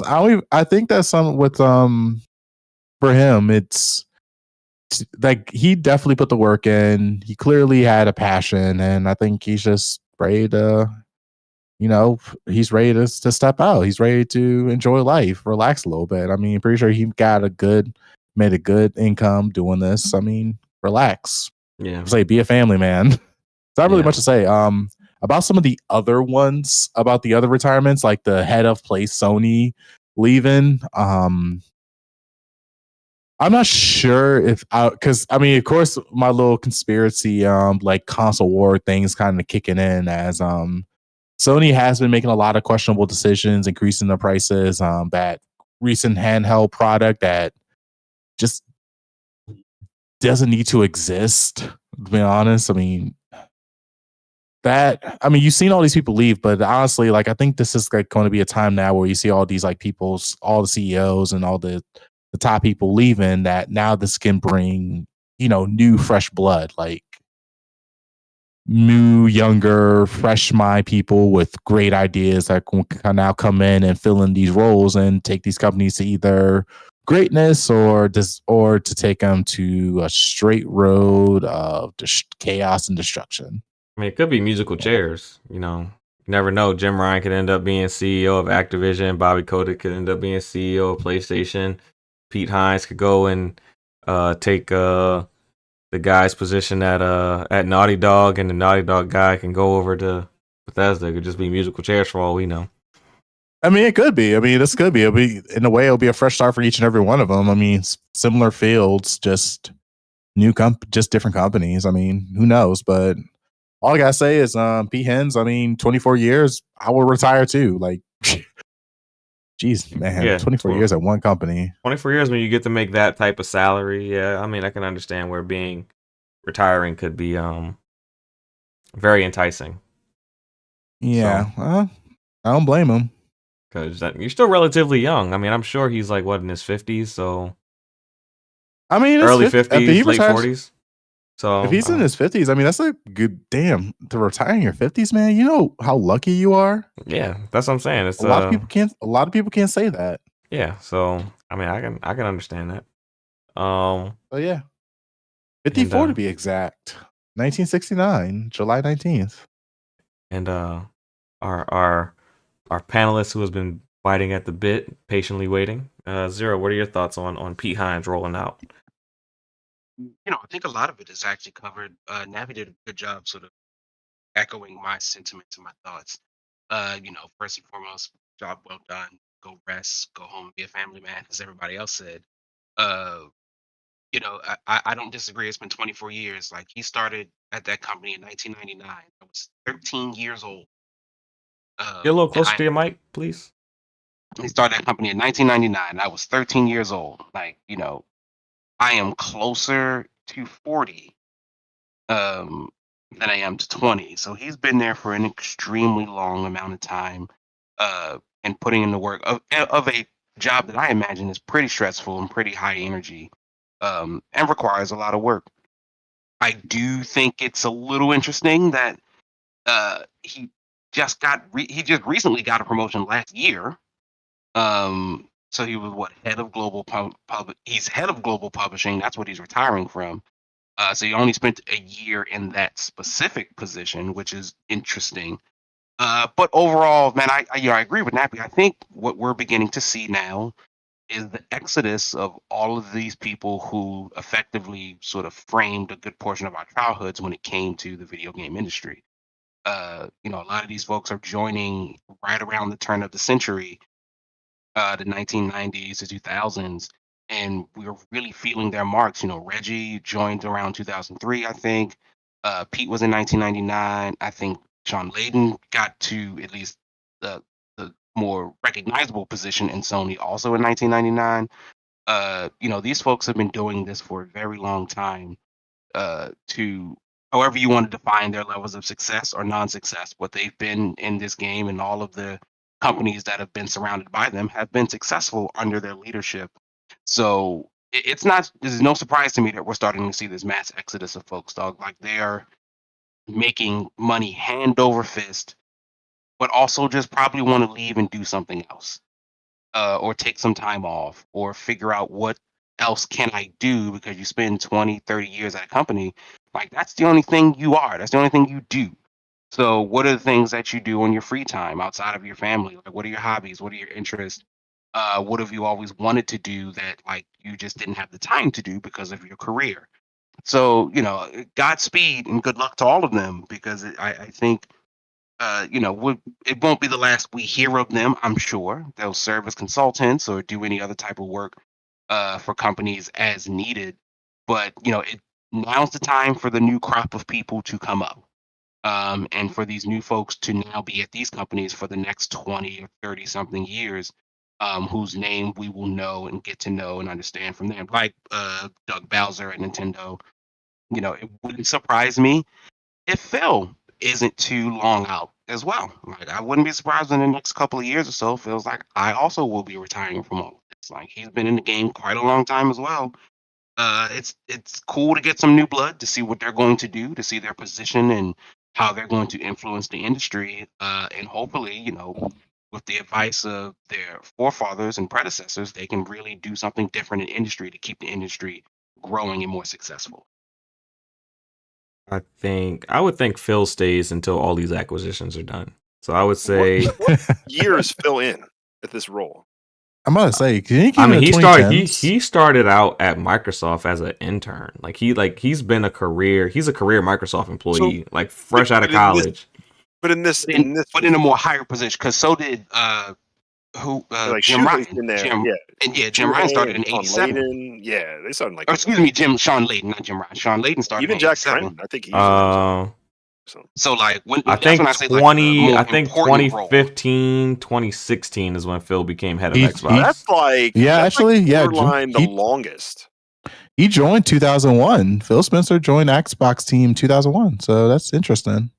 I think that's some with for him it's like he definitely put the work in. He clearly had a passion, and I think he's just ready to he's ready to step out. He's ready to enjoy life, relax a little bit. I mean, pretty sure he made a good income doing this. I mean, relax. Yeah. Say, be a family man. It's not really Yeah. much to say. About some of the other ones, about the other retirements, like the head of place Sony leaving. I'm not sure if because I mean, of course, my little conspiracy, like console war things kind of kicking in as Sony has been making a lot of questionable decisions, increasing the prices. That recent handheld product that just doesn't need to exist. To be honest, I mean, you've seen all these people leave, but honestly, like I think this is like going to be a time now where you see all these like all the CEOs and all the top people leaving. That now this can bring new fresh blood, like new, younger, fresh mind people with great ideas that can now come in and fill in these roles and take these companies to either greatness or to take them to a straight road of chaos and destruction. I mean, it could be musical chairs. You never know. Jim Ryan could end up being CEO of Activision. Bobby Kotick could end up being CEO of PlayStation. Pete Hines could go and take the guy's position at Naughty Dog, and the Naughty Dog guy can go over to Bethesda. It could just be musical chairs for all we know. I mean, it could be. I mean, this could be. It'll be in a way. It'll be a fresh start for each and every one of them. I mean, similar fields, just just different companies. I mean, who knows? But all I gotta say is, Pete Hines. I mean, 24 years. I will retire too. Like, geez, man, Yeah, 24 years at one company. 24 years when you get to make that type of salary. Yeah, I mean, I can understand where retiring could be very enticing. Yeah, I don't blame him. Because you're still relatively young. I mean, I'm sure he's like what in his 50s, so I mean, early 50s, late 40s. So if he's in his 50s, I mean, that's a good damn to retire in your 50s, man. You know how lucky you are. Yeah, that's what I'm saying. It's a lot of people can't. A lot of people can't say that. Yeah, so I mean, I can understand that. Oh yeah, 54 to be exact. 1969, July 19th. And our panelist who has been biting at the bit, patiently waiting. Zero, what are your thoughts on Pete Hines rolling out? I think a lot of it is actually covered. Navi did a good job sort of echoing my sentiments and my thoughts. First and foremost, job well done. Go rest, go home, be a family man, as everybody else said. I don't disagree. It's been 24 years. Like he started at that company in 1999. I was 13 years old. Get a little closer to your mic, please. He started that company in 1999. I was 13 years old. Like, I am closer to 40 than I am to 20. So he's been there for an extremely long amount of time and putting in the work of a job that I imagine is pretty stressful and pretty high energy and requires a lot of work. I do think it's a little interesting that he just recently got a promotion last year. So he was head of global he's head of global publishing. That's what he's retiring from. So he only spent a year in that specific position, which is interesting. But overall, man, I agree with Nappy. I think what we're beginning to see now is the exodus of all of these people who effectively sort of framed a good portion of our childhoods when it came to the video game industry. A lot of these folks are joining right around the turn of the century, the 1990s to 2000s, and we were really feeling their marks. Reggie joined around 2003, I think. Pete was in 1999. I think Sean Layden got to at least the more recognizable position in Sony also in 1999. These folks have been doing this for a very long time, to however you want to define their levels of success or non-success, but they've been in this game, and all of the companies that have been surrounded by them have been successful under their leadership. So there's no surprise to me that we're starting to see this mass exodus of folks, dog. Like, they are making money hand over fist, but also just probably want to leave and do something else, or take some time off, or figure out what else can I do, because you spend 20, 30 years at a company, like, that's the only thing you are. That's the only thing you do. So what are the things that you do in your free time outside of your family? Like, what are your hobbies? What are your interests? What have you always wanted to do that, like, you just didn't have the time to do because of your career? So, Godspeed and good luck to all of them, because I think it won't be the last we hear of them. I'm sure they'll serve as consultants or do any other type of work for companies as needed. But now's the time for the new crop of people to come up, and for these new folks to now be at these companies for the next 20 or 30 something years, whose name we will know and get to know and understand from them, like Doug Bowser at Nintendo. It wouldn't surprise me if Phil isn't too long out as well. Like, I wouldn't be surprised in the next couple of years or so. Feels like I also will be retiring from all of this. Like, he's been in the game quite a long time as well. It's cool to get some new blood, to see what they're going to do, to see their position and how they're going to influence the industry. And hopefully, with the advice of their forefathers and predecessors, they can really do something different in industry to keep the industry growing and more successful. I would think Phil stays until all these acquisitions are done. So I would say, What year is Phil in at this role? I'm gonna say, can you I mean, he he started out at Microsoft as an intern. He's been a career Microsoft employee, like fresh out of college. But in this, But in a more higher position, because so did like Jim Shoeless Ryan. in there, Jim, yeah. and Jim Ryan started in Sean '87. Layden, yeah, they started like. Or excuse me, Sean Layden, not Jim Ryan. Sean Layden started Even in Jack '87. Tretton, I think he used So like I think 2015, 2016 is when Phil became head of Xbox. That's like borderline the longest. He joined 2001. Phil Spencer joined Xbox team 2001. So that's interesting.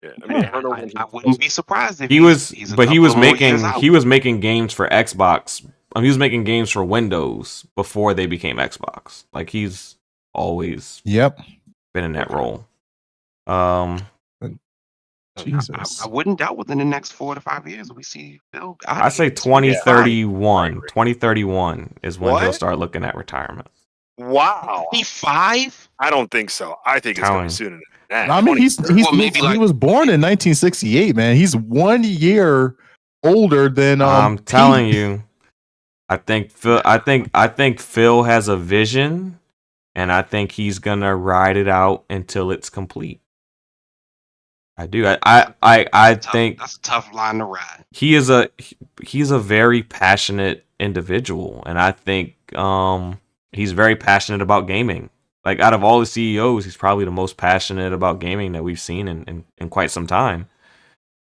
Yeah, I mean, I wouldn't be surprised if he was making games for Xbox. He was making games for Windows before they became Xbox. Like, he's always been in that role. Jesus. I wouldn't doubt within the next 4 to 5 years we see Phil. I say 2031. 2031 is when he'll start looking at retirement. Wow. 25? I don't think so. I think it's going to be sooner than that. I mean, he was born in 1968, man. He's 1 year older than I'm telling you. I think Phil has a vision, and I think he's gonna ride it out until it's complete. I do. I think that's a tough line to ride. He's a very passionate individual, and I think he's very passionate about gaming. Like, out of all the CEOs, he's probably the most passionate about gaming that we've seen in quite some time.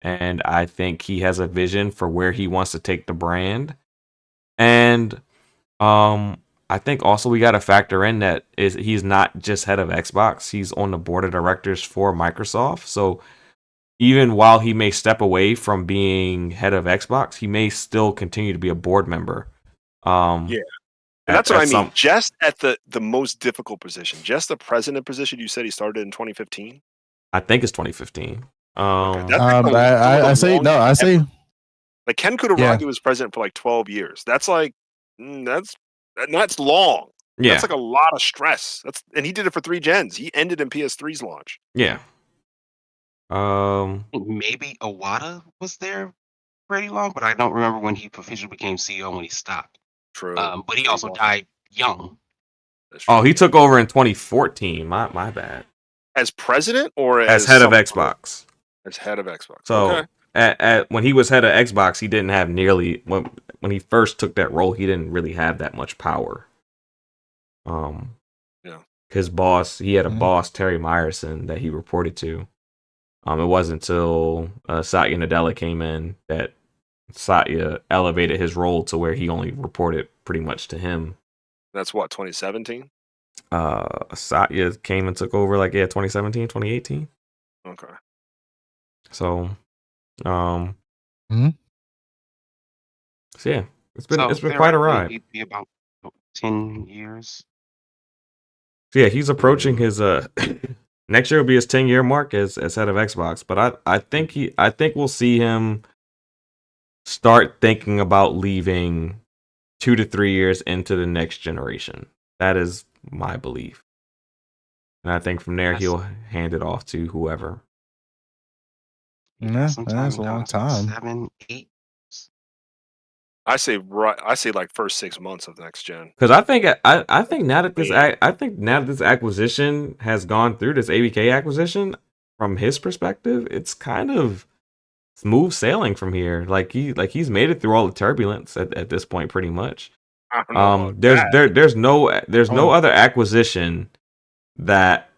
And I think he has a vision for where he wants to take the brand. And I think also we got to factor in that he's not just head of Xbox. He's on the board of directors for Microsoft. So even while he may step away from being head of Xbox, he may still continue to be a board member. Yeah. And that's what I mean. Just at the most difficult position, just the president position, you said he started in 2015? I think it's 2015. I say like Ken Kutaragi was president for like 12 years. That's like that's long. Yeah. That's like a lot of stress. And he did it for 3 gens. He ended in PS3's launch. Yeah. Maybe Iwata was there pretty long, but I don't remember when he officially became CEO when he stopped. True. But he also died young. That's true. Oh, he took over in 2014. My bad. As president or As head of someone- Xbox. As head of Xbox. So Okay. at when he was head of Xbox, he didn't have nearly when he first took that role, he didn't really have that much power. Yeah. His boss, he had a Mhm. boss, Terry Myerson, that he reported to. It wasn't until Satya Nadella came in that Satya elevated his role to where he only reported pretty much to him. That's what, 2017? Satya came and took over 2017, 2018. Okay. So, Mhm. so yeah, it's been quite a theoretically, ride. He'd be about 10 years. So yeah, he's approaching his next year will be his 10-year mark as head of Xbox. But I think we'll see him start thinking about leaving 2 to 3 years into the next generation. That is my belief. And I think from there That's- he'll hand it off to whoever. Yeah, Sometime that's a long down to time. 7, 8. I say like first 6 months of next gen. Because I think now that this Yeah. this acquisition has gone through, this ABK acquisition, from his perspective, it's kind of smooth sailing from here. He's made it through all the turbulence at this point, pretty much. I don't know about that. There's no Oh. other acquisition that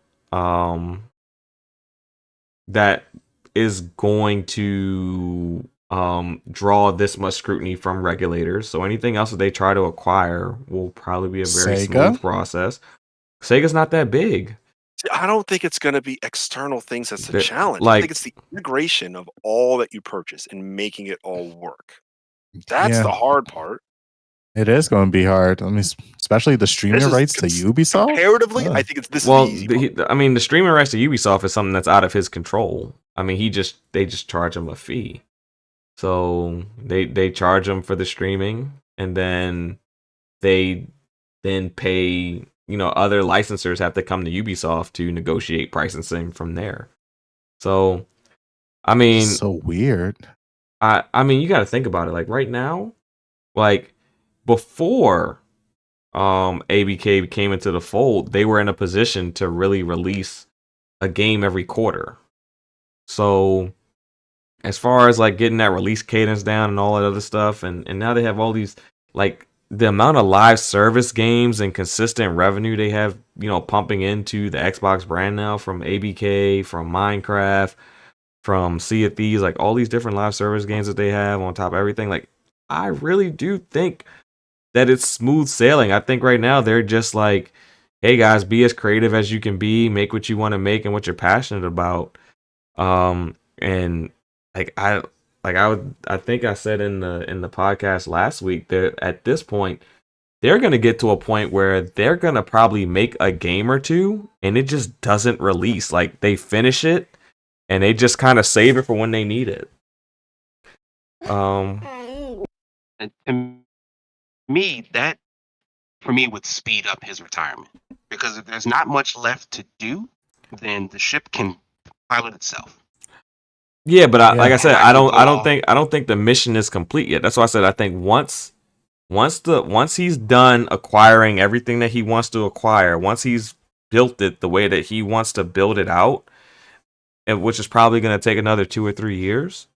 that is going to draw this much scrutiny from regulators. So anything else that they try to acquire will probably be a very Sega? smooth process. Sega's not that big. See, I don't think it's going to be external things that's the They're- challenge. I like- think it's the integration of all that you purchase and making it all work. That's Yeah. the hard part. It is going to be hard. I mean, especially the streaming This is rights to Ubisoft. Comparatively, Ugh. I think this Well, is the easy part. the streaming rights to Ubisoft is something that's out of his control. I mean, they just charge him a fee. So they charge him for the streaming, and then they pay, other licensors have to come to Ubisoft to negotiate pricing from there. So, I mean, So weird. I mean, you got to think about it. Like right now, like before ABK came into the fold, they were in a position to really release a game every quarter. So as far as like getting that release cadence down and all that other stuff, and now they have all these, like, the amount of live service games and consistent revenue they have, pumping into the Xbox brand now, from ABK, from Minecraft, from Sea of Thieves, like all these different live service games that they have on top of everything. Like, I really do think that it's smooth sailing. I think right now they're just like, hey guys, be as creative as you can be, make what you want to make and what you're passionate about. And I think I said in the podcast last week that at this point they're gonna get to a point where they're gonna probably make a game or two and it just doesn't release. Like, they finish it and they just kind of save it for when they need it. And to me, that for me would speed up his retirement, because if there's not much left to do, then the ship can pilot itself. Yeah, but like I said, I can go I don't off. think the mission is complete yet. That's why I said I think once he's done acquiring everything that he wants to acquire, once he's built it the way that he wants to build it out, and which is probably going to take another 2 or 3 years.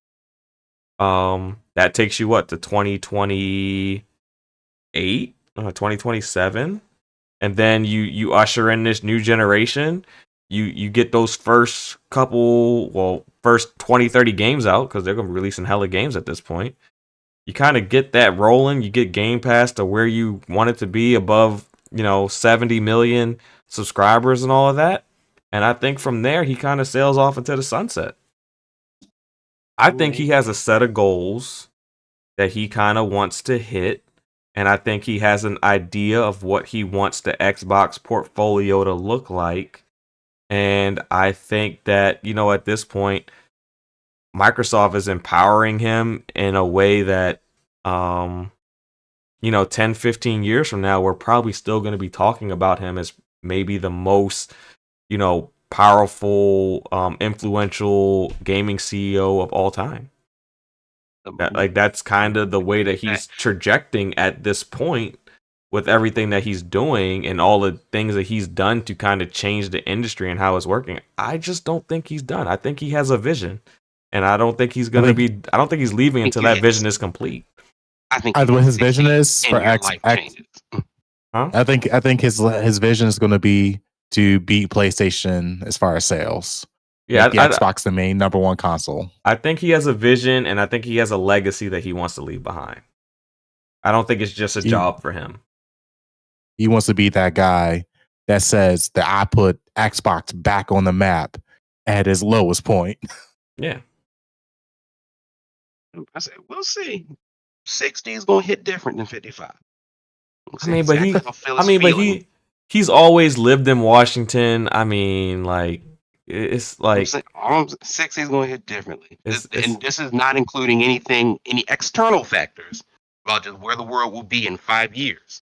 That takes you to 2028, 2027, and then you usher in this new generation. You get those first 20, 30 games out, because they're going to be releasing hella games at this point. You kind of get that rolling. You get Game Pass to where you want it to be, above 70 million subscribers and all of that. And I think from there he kind of sails off into the sunset. I think he has a set of goals that he kind of wants to hit, and I think he has an idea of what he wants the Xbox portfolio to look like. And I think that, at this point, Microsoft is empowering him in a way that, 10, 15 years from now, we're probably still going to be talking about him as maybe the most, powerful, influential gaming CEO of all time. That's kind of the way that he's trajecting at this point with everything that he's doing and all the things that he's done to kind of change the industry and how it's working. I just don't think he's done. I think he has a vision, and I don't think he's going to be. I don't think he's leaving until that vision is complete. I think what his vision is for X. Huh? I think his vision is going to be to beat PlayStation as far as sales. Yeah, Make the Xbox the main number one console. I think he has a vision, and I think he has a legacy that he wants to leave behind. I don't think it's just a job for him. He wants to be that guy that says that I put Xbox back on the map at his lowest point. Yeah. I said, we'll see. 60 is gonna hit different than 55. I mean, but he's always lived in Washington. I mean, like it's like 60 is gonna hit differently, and this is not including any external factors about just where the world will be in 5 years.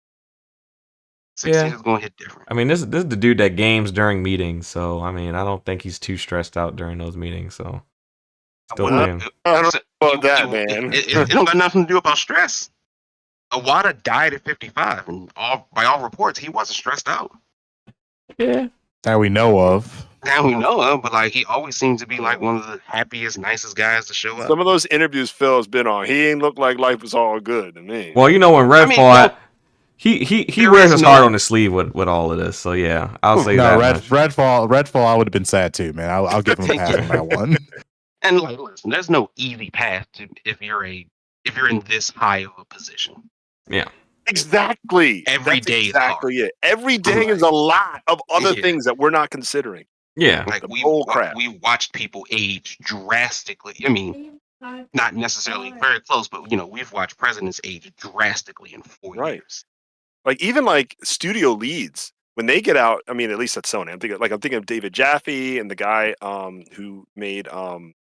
60 is gonna hit different. I mean, this is the dude that games during meetings, so I mean, I don't think he's too stressed out during those meetings. So, still playing. I don't know about that, man. It don't got nothing to do about stress. Awada died at 55, and by all reports, he wasn't stressed out. Yeah, that we know of. Now we know of, but like he always seems to be like one of the happiest, nicest guys to show up. Some of those interviews Phil's been on, he ain't looked like life was all good to me. Well, you know, when Redfall, he wears his heart on his sleeve with all of this. So yeah, I'll say that. Redfall, I would have been sad too, man. I'll give him a pass on that one. And like, listen, there's no easy path to if you're in this high of a position. Yeah. Exactly. Every day exactly it. Every day is a lot of other things that we're not considering. Yeah. Like we watched people age drastically. I mean, not necessarily very close, but we've watched presidents age drastically in 4 years. Like even like studio leads when they get out. I mean, at least at Sony, I'm thinking of David Jaffe and the guy who made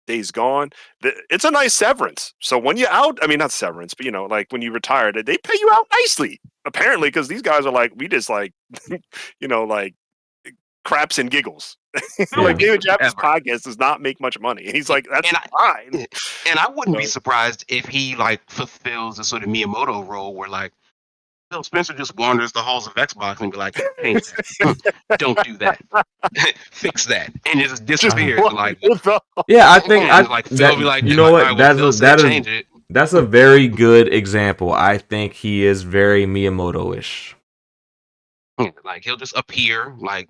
Days Gone. It's a nice severance. So when you out, I mean not severance, but like when you retire, they pay you out nicely. Apparently, because these guys are like we just like like craps and giggles. Like David Jaffe's podcast does not make much money. He's like that's fine. And I wouldn't be surprised if he like fulfills the sort of Miyamoto role where like Phil Spencer just wanders the halls of Xbox and be like, hey, don't do that. Fix that. And it just disappears. Yeah, I think Phil be like, you know what? That's a very good example. I think he is very Miyamoto-ish. Like he'll just appear like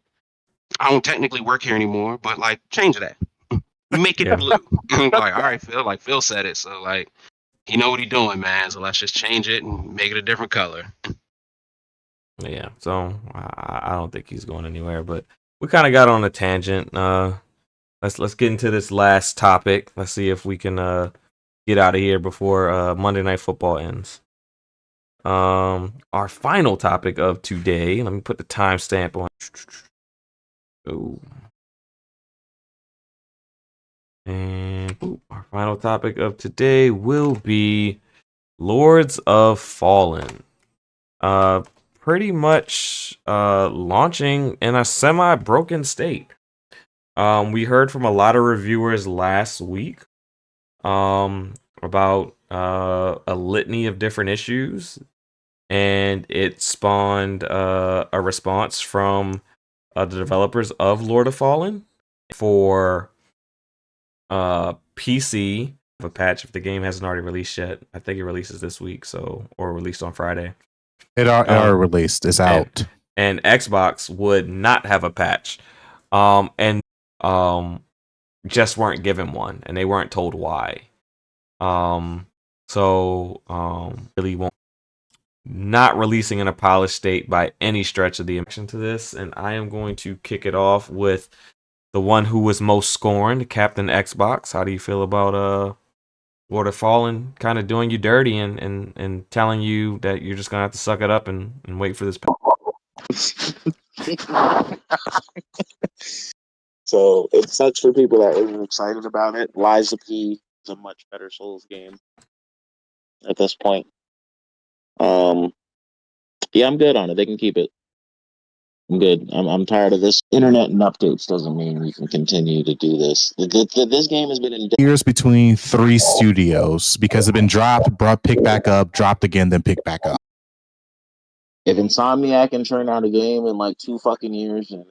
I don't technically work here anymore, but like change that. Make it blue. Like, all right, Phil, like Phil said it, so like you know what he's doing, man. So let's just change it and make it a different color. Yeah, so I don't think he's going anywhere. But we kind of got on a tangent. Let's get into this last topic. Let's see if we can get out of here before Monday Night Football ends. Our final topic of today. Let me put the timestamp on. Oh. And our final topic of today will be Lords of Fallen. Pretty much launching in a semi-broken state. We heard from a lot of reviewers last week about a litany of different issues, and it spawned a response from the developers of Lord of Fallen for PC. A patch if the game hasn't already released yet. I think it releases this week, or released on Friday. It already released. It's out. And Xbox would not have a patch, and just weren't given one, and they weren't told why. Really won't. Not releasing in a polished state by any stretch of the imagination to this, and I am going to kick it off with the one who was most scorned, Captain Xbox. How do you feel about Lord of Fallen kind of doing you dirty and telling you that you're just gonna have to suck it up and wait for this? So it sucks for people that are excited about it. Liza P is a much better Souls game at this point. Yeah, I'm good on it. They can keep it. I'm good. I'm tired of this. Internet and updates doesn't mean we can continue to do this. This game has been in Years between 3 studios because it's been dropped, brought, picked back up, dropped again, then picked back up. If Insomniac can turn out a game in like 2 fucking years and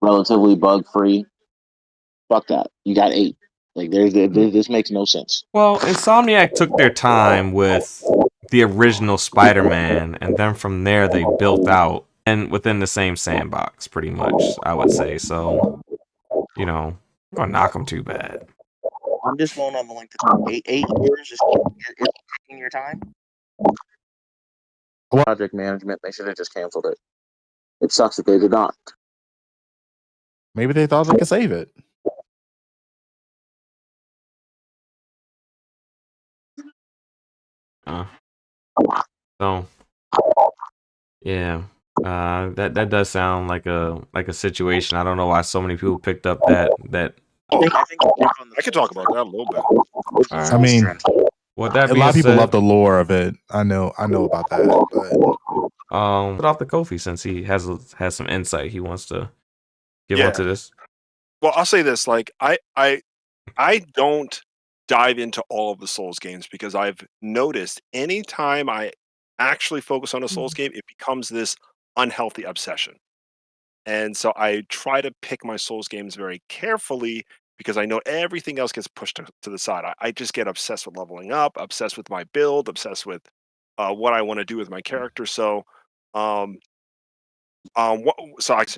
relatively bug free, fuck that. You got 8. Like this makes no sense. Well, Insomniac took their time with the original Spider-Man, and then from there they built out and within the same sandbox, pretty much, I would say. So, you know, I'm gonna knock them too bad. I'm just going on the length of time. 8 years is taking your time. Project management, they should have just canceled it. It sucks that they did not. Maybe they thought they could save it. So, yeah, that does sound like a situation. I don't know why so many people picked up that. I could talk about that a little bit. I mean, Well, that a lot of people said, love the lore of it. I know about that. But put off the Kofi since he has some insight he wants to give onto this. Well, I'll say this: like, I don't dive into all of the Souls games because I've noticed anytime I actually focus on a Souls game, it becomes this unhealthy obsession. And so I try to pick my Souls games very carefully because I know everything else gets pushed to the side. I just get obsessed with leveling up, obsessed with my build, obsessed with what I want to do with my character. So, in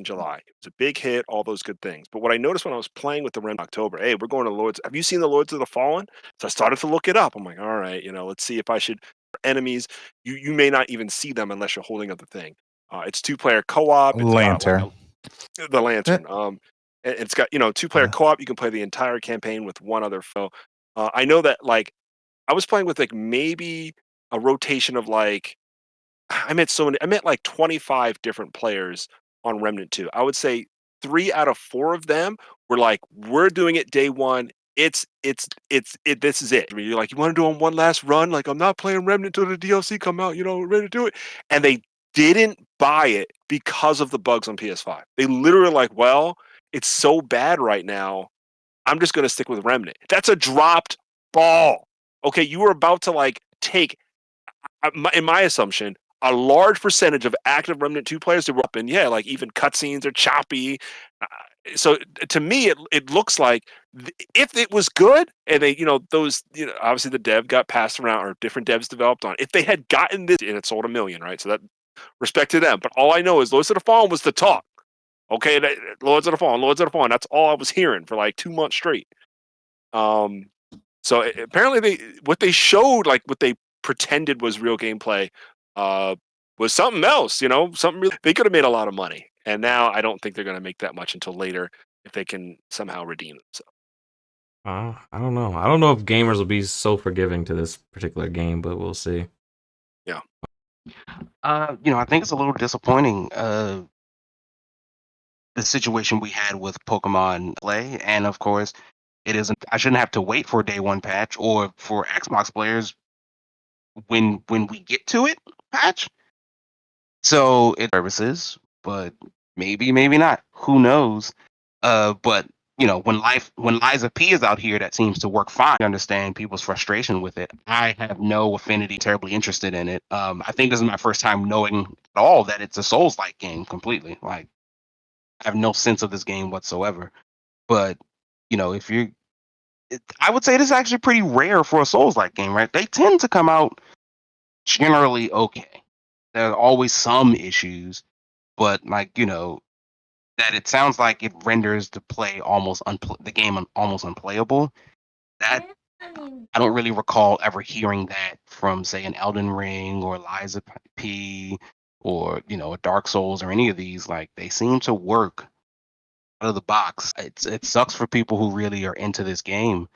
July, it was a big hit, all those good things. But what I noticed when I was playing with the Rim in October, hey, we're going to Lords. Have you seen the Lords of the Fallen? So I started to look it up. I'm like, all right, let's see if I should enemies. You may not even see them unless you're holding up the thing. It's 2-player co-op. It's Lantern. The lantern. It's got 2-player co-op. You can play the entire campaign with one other foe. I know that like I was playing with like maybe a rotation of like I met like 25 different players on Remnant 2. I would say 3 out of 4 of them were like, we're doing it day one. This is it. I mean, you're like, you want to do on one last run? Like, I'm not playing Remnant until the DLC come out, ready to do it. And they didn't buy it because of the bugs on PS5. They literally like, well, it's so bad right now. I'm just going to stick with Remnant. That's a dropped ball. Okay, you were about to like take, in my assumption, a large percentage of active Remnant 2 players that were up in, like even cutscenes are choppy. So to me, it looks like if it was good and they, those, obviously the dev got passed around or different devs developed on. If they had gotten this and it sold 1 million, right? So that respect to them. But all I know is Lords of the Fallen was the talk. Okay, Lords of the Fallen. That's all I was hearing for like 2 months straight. So apparently what they showed, like what they pretended was real gameplay, was something else. Something really, they could have made a lot of money, and now I don't think they're going to make that much until later if they can somehow redeem themselves. I don't know. I don't know if gamers will be so forgiving to this particular game, but we'll see. Yeah. I think it's a little disappointing. The situation we had with Pokemon Play, and of course, it isn't. I shouldn't have to wait for a day one patch, or for Xbox players when we get to it patch. So it services, but maybe not. Who knows? But when Liza P is out here, that seems to work fine. I understand people's frustration with it. I have no affinity, terribly interested in it. I think this is my first time knowing at all that it's a Souls-like game completely. Like, I have no sense of this game whatsoever. But if you're, I would say this is actually pretty rare for a Souls-like game, right? They tend to come out generally okay. There are always some issues, but like that it sounds like it renders the play almost the game almost unplayable. That I don't really recall ever hearing that from, say, an Elden Ring or Liza P or a Dark Souls or any of these. Like, they seem to work out of the box. It sucks for people who really are into this game,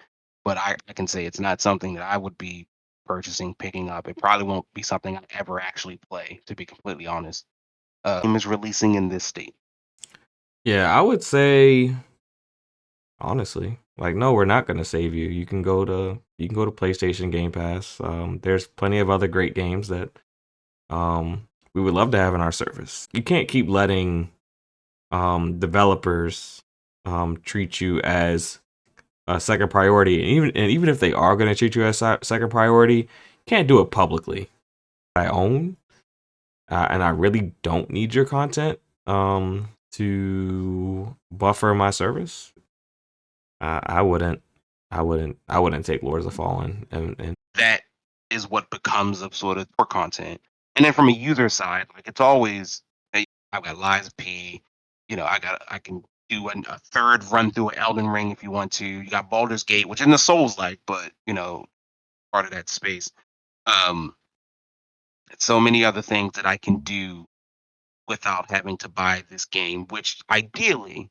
but I can say it's not something that I would be picking up. It probably won't be something I ever actually play, to be completely honest. Game is releasing in this state. Yeah, I would say, honestly, like, no, we're not gonna save you. You can go to PlayStation Game Pass. There's plenty of other great games that we would love to have in our service. You can't keep letting developers treat you as a second priority, and even if they are going to treat you as second priority, you can't do it publicly. I own, and I really don't need your content to buffer my service. I wouldn't take Lords of Fallen and That is what becomes of sort of core content. And then from a user side, like it's always, hey, I've got Lies of P, I can do a third run through Elden Ring if you want to. You got Baldur's Gate, which in the Souls like, but part of that space. So many other things that I can do without having to buy this game, which ideally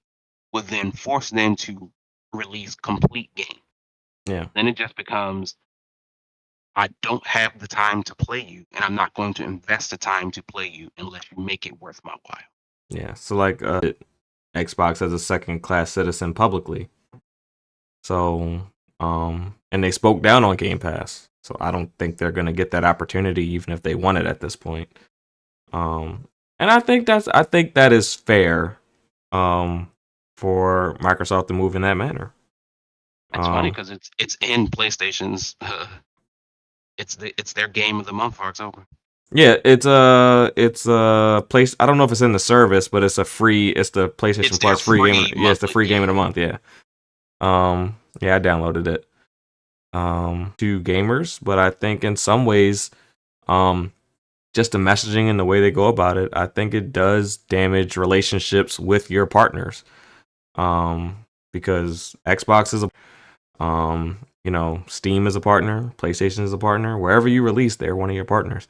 would then force them to release complete game. Yeah. Then it just becomes, I don't have the time to play you, and I'm not going to invest the time to play you unless you make it worth my while. Yeah. So like Xbox as a second class citizen publicly. So and they spoke down on Game Pass. So I don't think they're gonna get that opportunity even if they want it at this point. And I think that is fair for Microsoft to move in that manner. It's funny because it's in PlayStation's it's their game of the month for October. Yeah, it's a place. I don't know if it's in the service, but it's the PlayStation Plus free game. Yeah, it's the free game of the month. Yeah. Yeah, I downloaded it. To gamers, but I think in some ways, just the messaging and the way they go about it, I think it does damage relationships with your partners. Because Xbox is Steam is a partner, PlayStation is a partner. Wherever you release, they're one of your partners.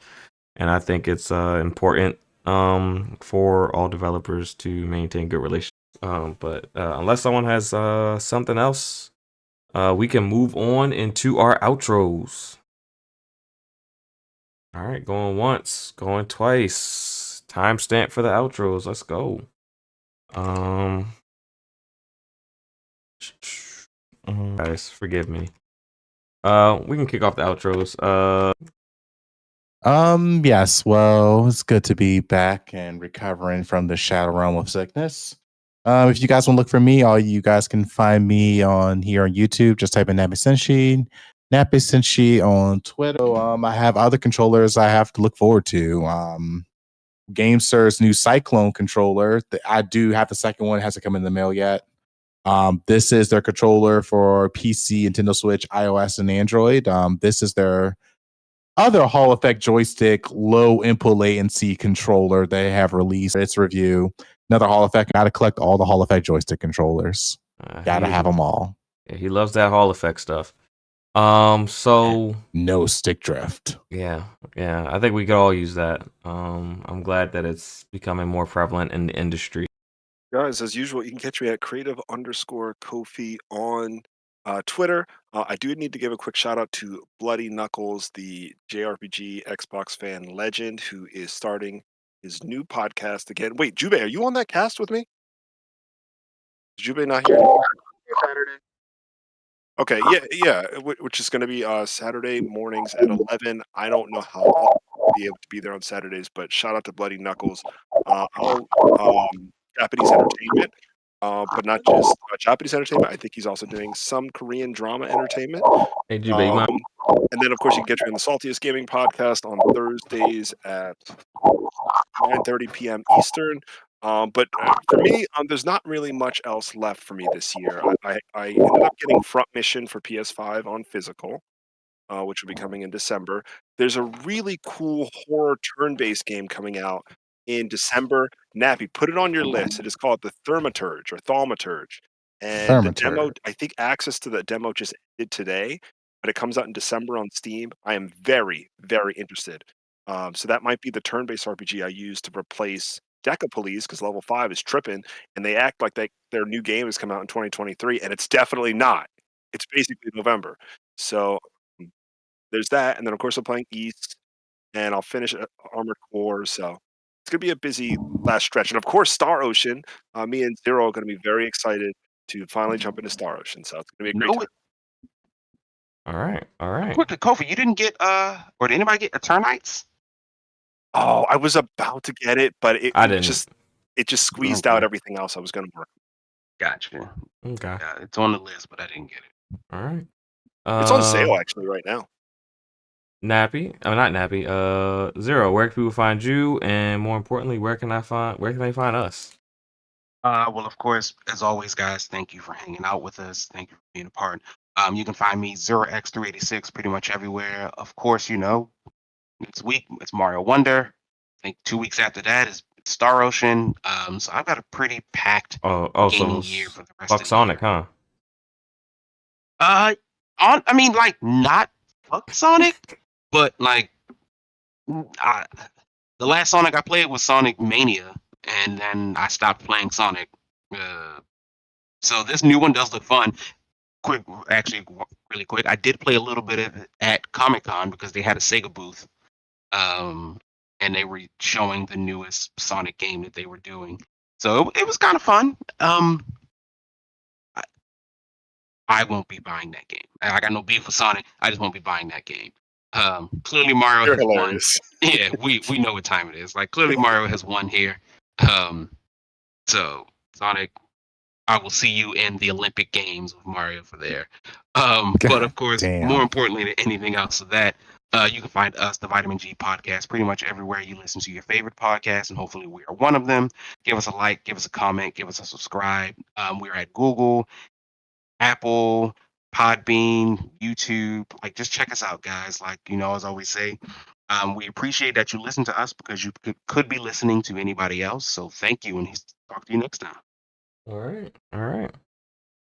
And I think it's important for all developers to maintain good relationships. But unless someone has something else, we can move on into our outros. All right, going once, going twice. Timestamp for the outros. Let's go. Guys, forgive me. We can kick off the outros. Yes, well, it's good to be back and recovering from the shadow realm of sickness. If you guys want to look for me, all you guys can find me here on YouTube. Just type in Nappy Senshi on Twitter. I have other controllers I have to look forward to. GameSir's new Cyclone controller. I do have the second one. It hasn't come in the mail yet. This is their controller for PC, Nintendo Switch, iOS, and Android. This is their other Hall Effect joystick, low input latency controller they have released. Its review. Another Hall Effect. Got to collect all the Hall Effect joystick controllers. Got to have them all. Yeah, he loves that Hall Effect stuff. So no stick drift. Yeah. I think we could all use that. I'm glad that it's becoming more prevalent in the industry. Guys, as usual, you can catch me at creative_Kofi on Twitter. I do need to give a quick shout out to Bloody Knuckles, the JRPG Xbox fan legend, who is starting his new podcast again. Wait, Jube, are you on that cast with me? Is Jube not here? Saturday. Okay, yeah, which is going to be Saturday mornings at 11. I don't know how I'll be able to be there on Saturdays, but shout out to Bloody Knuckles. Japanese entertainment, but not just Japanese entertainment. I think he's also doing some Korean drama entertainment. Hey, Jube, and then, of course, you can get you on the Saltiest Gaming Podcast on Thursdays at 9:30 p.m. Eastern. But for me, there's not really much else left for me this year. I ended up getting Front Mission for PS5 on physical, which will be coming in December. There's a really cool horror turn-based game coming out in December. Nappy, put it on your list. It is called the Thaumaturge or Thaumaturge. And the demo, I think access to the demo just ended today, but it comes out in December on Steam. I am very, very interested. So that might be the turn-based RPG I use to replace Decapolice, because level 5 is tripping, and they act like their new game has come out in 2023, and it's definitely not. It's basically November. So there's that, and then of course I'm playing East, and I'll finish Armored Core, so it's going to be a busy last stretch. And of course, Star Ocean, me and Zero are going to be very excited to finally jump into Star Ocean, so it's going to be a great time. All right. Quickly, Kofi, you didn't get, or did anybody get Eternites? Oh, I was about to get it, but I didn't. it just squeezed out everything else I was gonna work. Gotcha. Okay. Yeah, it's on the list, but I didn't get it. All right. It's on sale actually right now. Nappy. Oh, not Nappy. Zero. Where can people find you? And more importantly, where can they find us? Well, of course, as always, guys, thank you for hanging out with us. Thank you for being a part. You can find me 0x386 pretty much everywhere. Of course, next week it's Mario Wonder. I think 2 weeks after that is Star Ocean. So I've got a pretty packed gaming year for the rest fuck of the Sonic, year. huh? Not fuck Sonic, but like the last Sonic I played was Sonic Mania, and then I stopped playing Sonic. So this new one does look fun. Really quick, I did play a little bit of it at Comic-Con because they had a Sega booth, and they were showing the newest Sonic game that they were doing. So it was kind of fun. I won't be buying that game. I got no beef with Sonic. I just won't be buying that game. Clearly Mario You're has hilarious. won. Yeah, we know what time it is. Like clearly Mario has won here. So Sonic, I will see you in the Olympic Games with Mario for there. But of course, damn. more importantly than anything else of that, you can find us, the Vitamin G Podcast, pretty much everywhere you listen to your favorite podcasts, and hopefully we are one of them. Give us a like, give us a comment, give us a subscribe. We're at Google, Apple, Podbean, YouTube. Like, just check us out, guys. Like, as I always say, we appreciate that you listen to us because you could be listening to anybody else. So thank you, and talk to you next time. All right.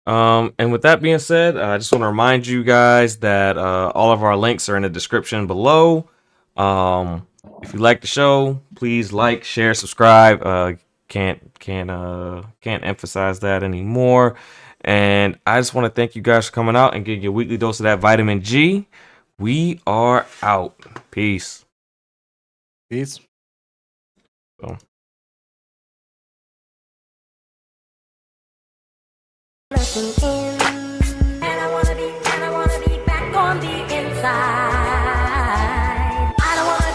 And with that being said, I just want to remind you guys that all of our links are in the description below. If you like the show, please like, share, subscribe. Can't emphasize that anymore. And I just want to thank you guys for coming out and getting your weekly dose of that vitamin G. We are out. Peace. Peace. So. Looking in, and I wanna be back on the inside. I don't wanna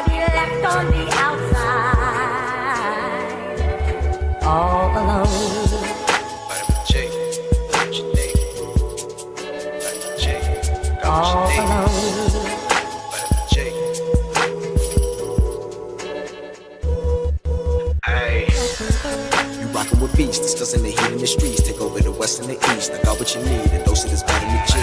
be left on the outside, all alone. Vitamin J, got what you need. Vitamin J, got All what you need. alone. Vitamin J. Ay. You rockin' with beasts, discussing the heat in the streets. Take over the west and the east. I got what you need, a dose of this vitamin J.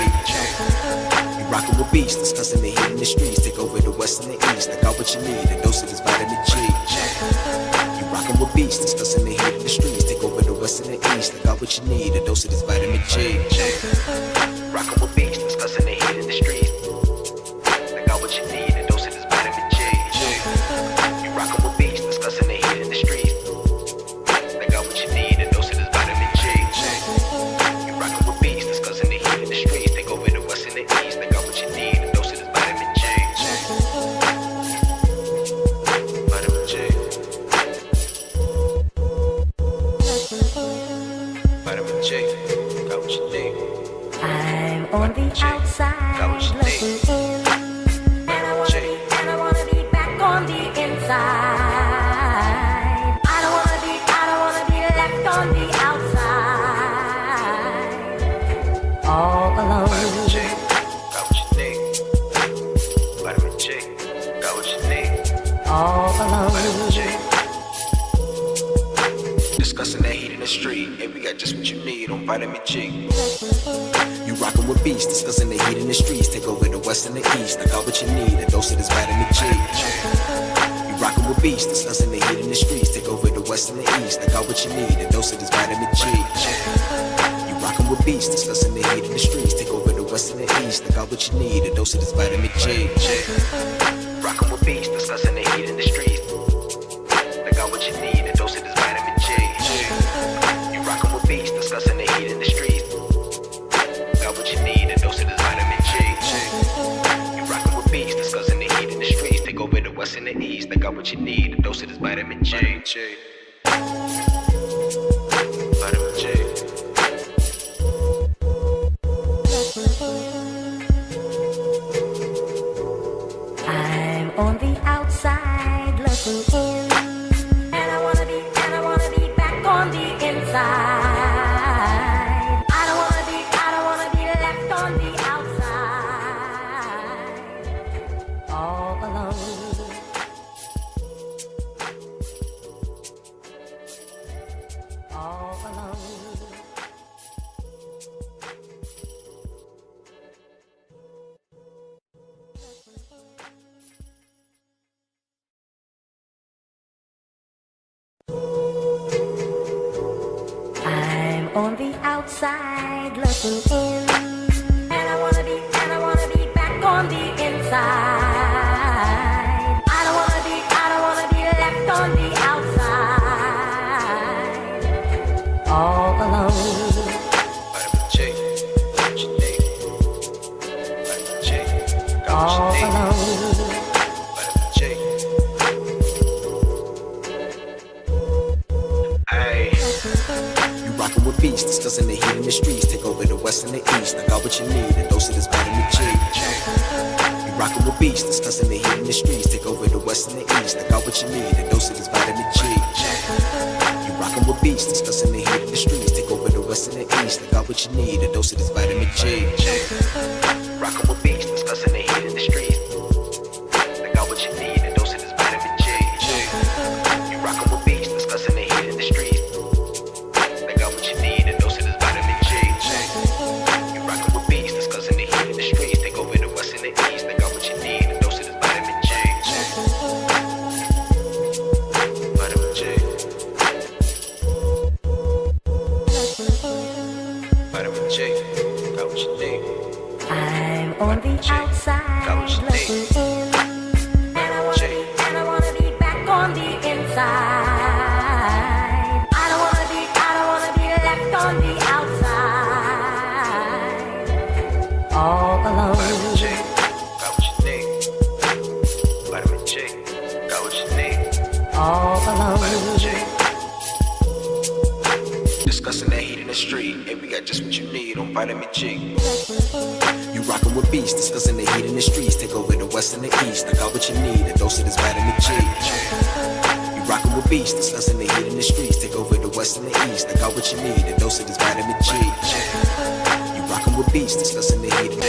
You rockin' with beasts, discussing the heat in the streets. Take over the west and the east. I got what you need, a dose of this vitamin J. You rockin' with beasts, discussing the heat in the streets. Take over the west and the east. I got what you need, a dose of this vitamin J. Rockin' with beasts, discussing the heat in the streets. I got what you need, a dose of this vitamin J. You rockin' with beasts, discussing the heat in the streets. I got what you need, a dose of this vitamin J. You rockin' with beasts, discussing the heat in the streets. Take over the west and the east. I got what you need, a dose of this vitamin J. Vitamin J. Vitamin J. Got what you need. I'm on the outside, Got what you looking need. in, and I wanna be back on the inside. I don't wanna be left on the outside, all alone. Vitamin J. Got what you need. Vitamin J. Got what you need. All Vitamin alone. J. Discussing that heat in the street. Hey, we got just what you need on Vitamin J. You rockin' with beasts, discussing the heat in the streets. Take over the west and the east. I got what you need, a dose of this vitamin J. You rockin' with beasts, discussing the heat in the streets. Take over the west and the east. I got what you need, a dose of this vitamin J. You rockin' with beasts, discussing the heat in the streets. Take over the west and the east. I got what you need, a dose of this vitamin J. Rockin' with beasts, discussing the heat in the streets. I got what you need, a dose of this vitamin J. You rockin' with beasts, discussing the heat in the streets. Got what you need, a dose of this vitamin J. You rockin' with beasts, discussing the heat in the streets. Take over the west and the east. I got what you need, a dose of this vitamin J. Vitamin J. I'm on the outside. looking in. And I wanna be back on the inside. I don't wanna be left on the outside. All alone. All alone. I'm on the outside looking in, and I wanna be back on the inside. I don't wanna be left on the outside, all alone. Vitamin J, got what you need. Vitamin J, got All what you need. alone. Vitamin J. Ay. You rockin' with beats, discussing the heat in the streets. Take over the west and the east. I got what you need, a dose of this vitamin J. You rockin' with beats, discussing the heat in the streets. Take over the west and the east. I got what you need, a dose of this vitamin J. You rockin' with beats, discussing the heat in the streets. Take over the west and the east. I got what you need, a dose of this vitamin J. Rockin' with beats, discussing the heat in the streets. I got what you need, a dose of this vitamin J. You rockin' with beats, discussing the heat in the streets. I got what you need, a dose of this vitamin J. You rockin' with beats, discussing the heat in the streets. Take over the west and the east. I got what you need, a dose of this vitamin J. Vitamin J. Vitamin J. Got what you need. I'm on the outside looking in, and I wanna be back on the inside. I don't wanna be left on the outside, all alone. Vitamin J. Got what you need. Vitamin J. Got what you need. All Vitamin alone. J. Discussing that heat in the street. Hey, we got just what you need on Vitamin J. You rockin' with beats, discussing the heat in the streets. Take over the west and the east. I got what you need, a dose of this vitamin J. You rockin' with beats, discussing the heat in the streets. Take over the west and the east. I got what you need, a dose of this vitamin J. You rockin' with beats, discussing the heat in the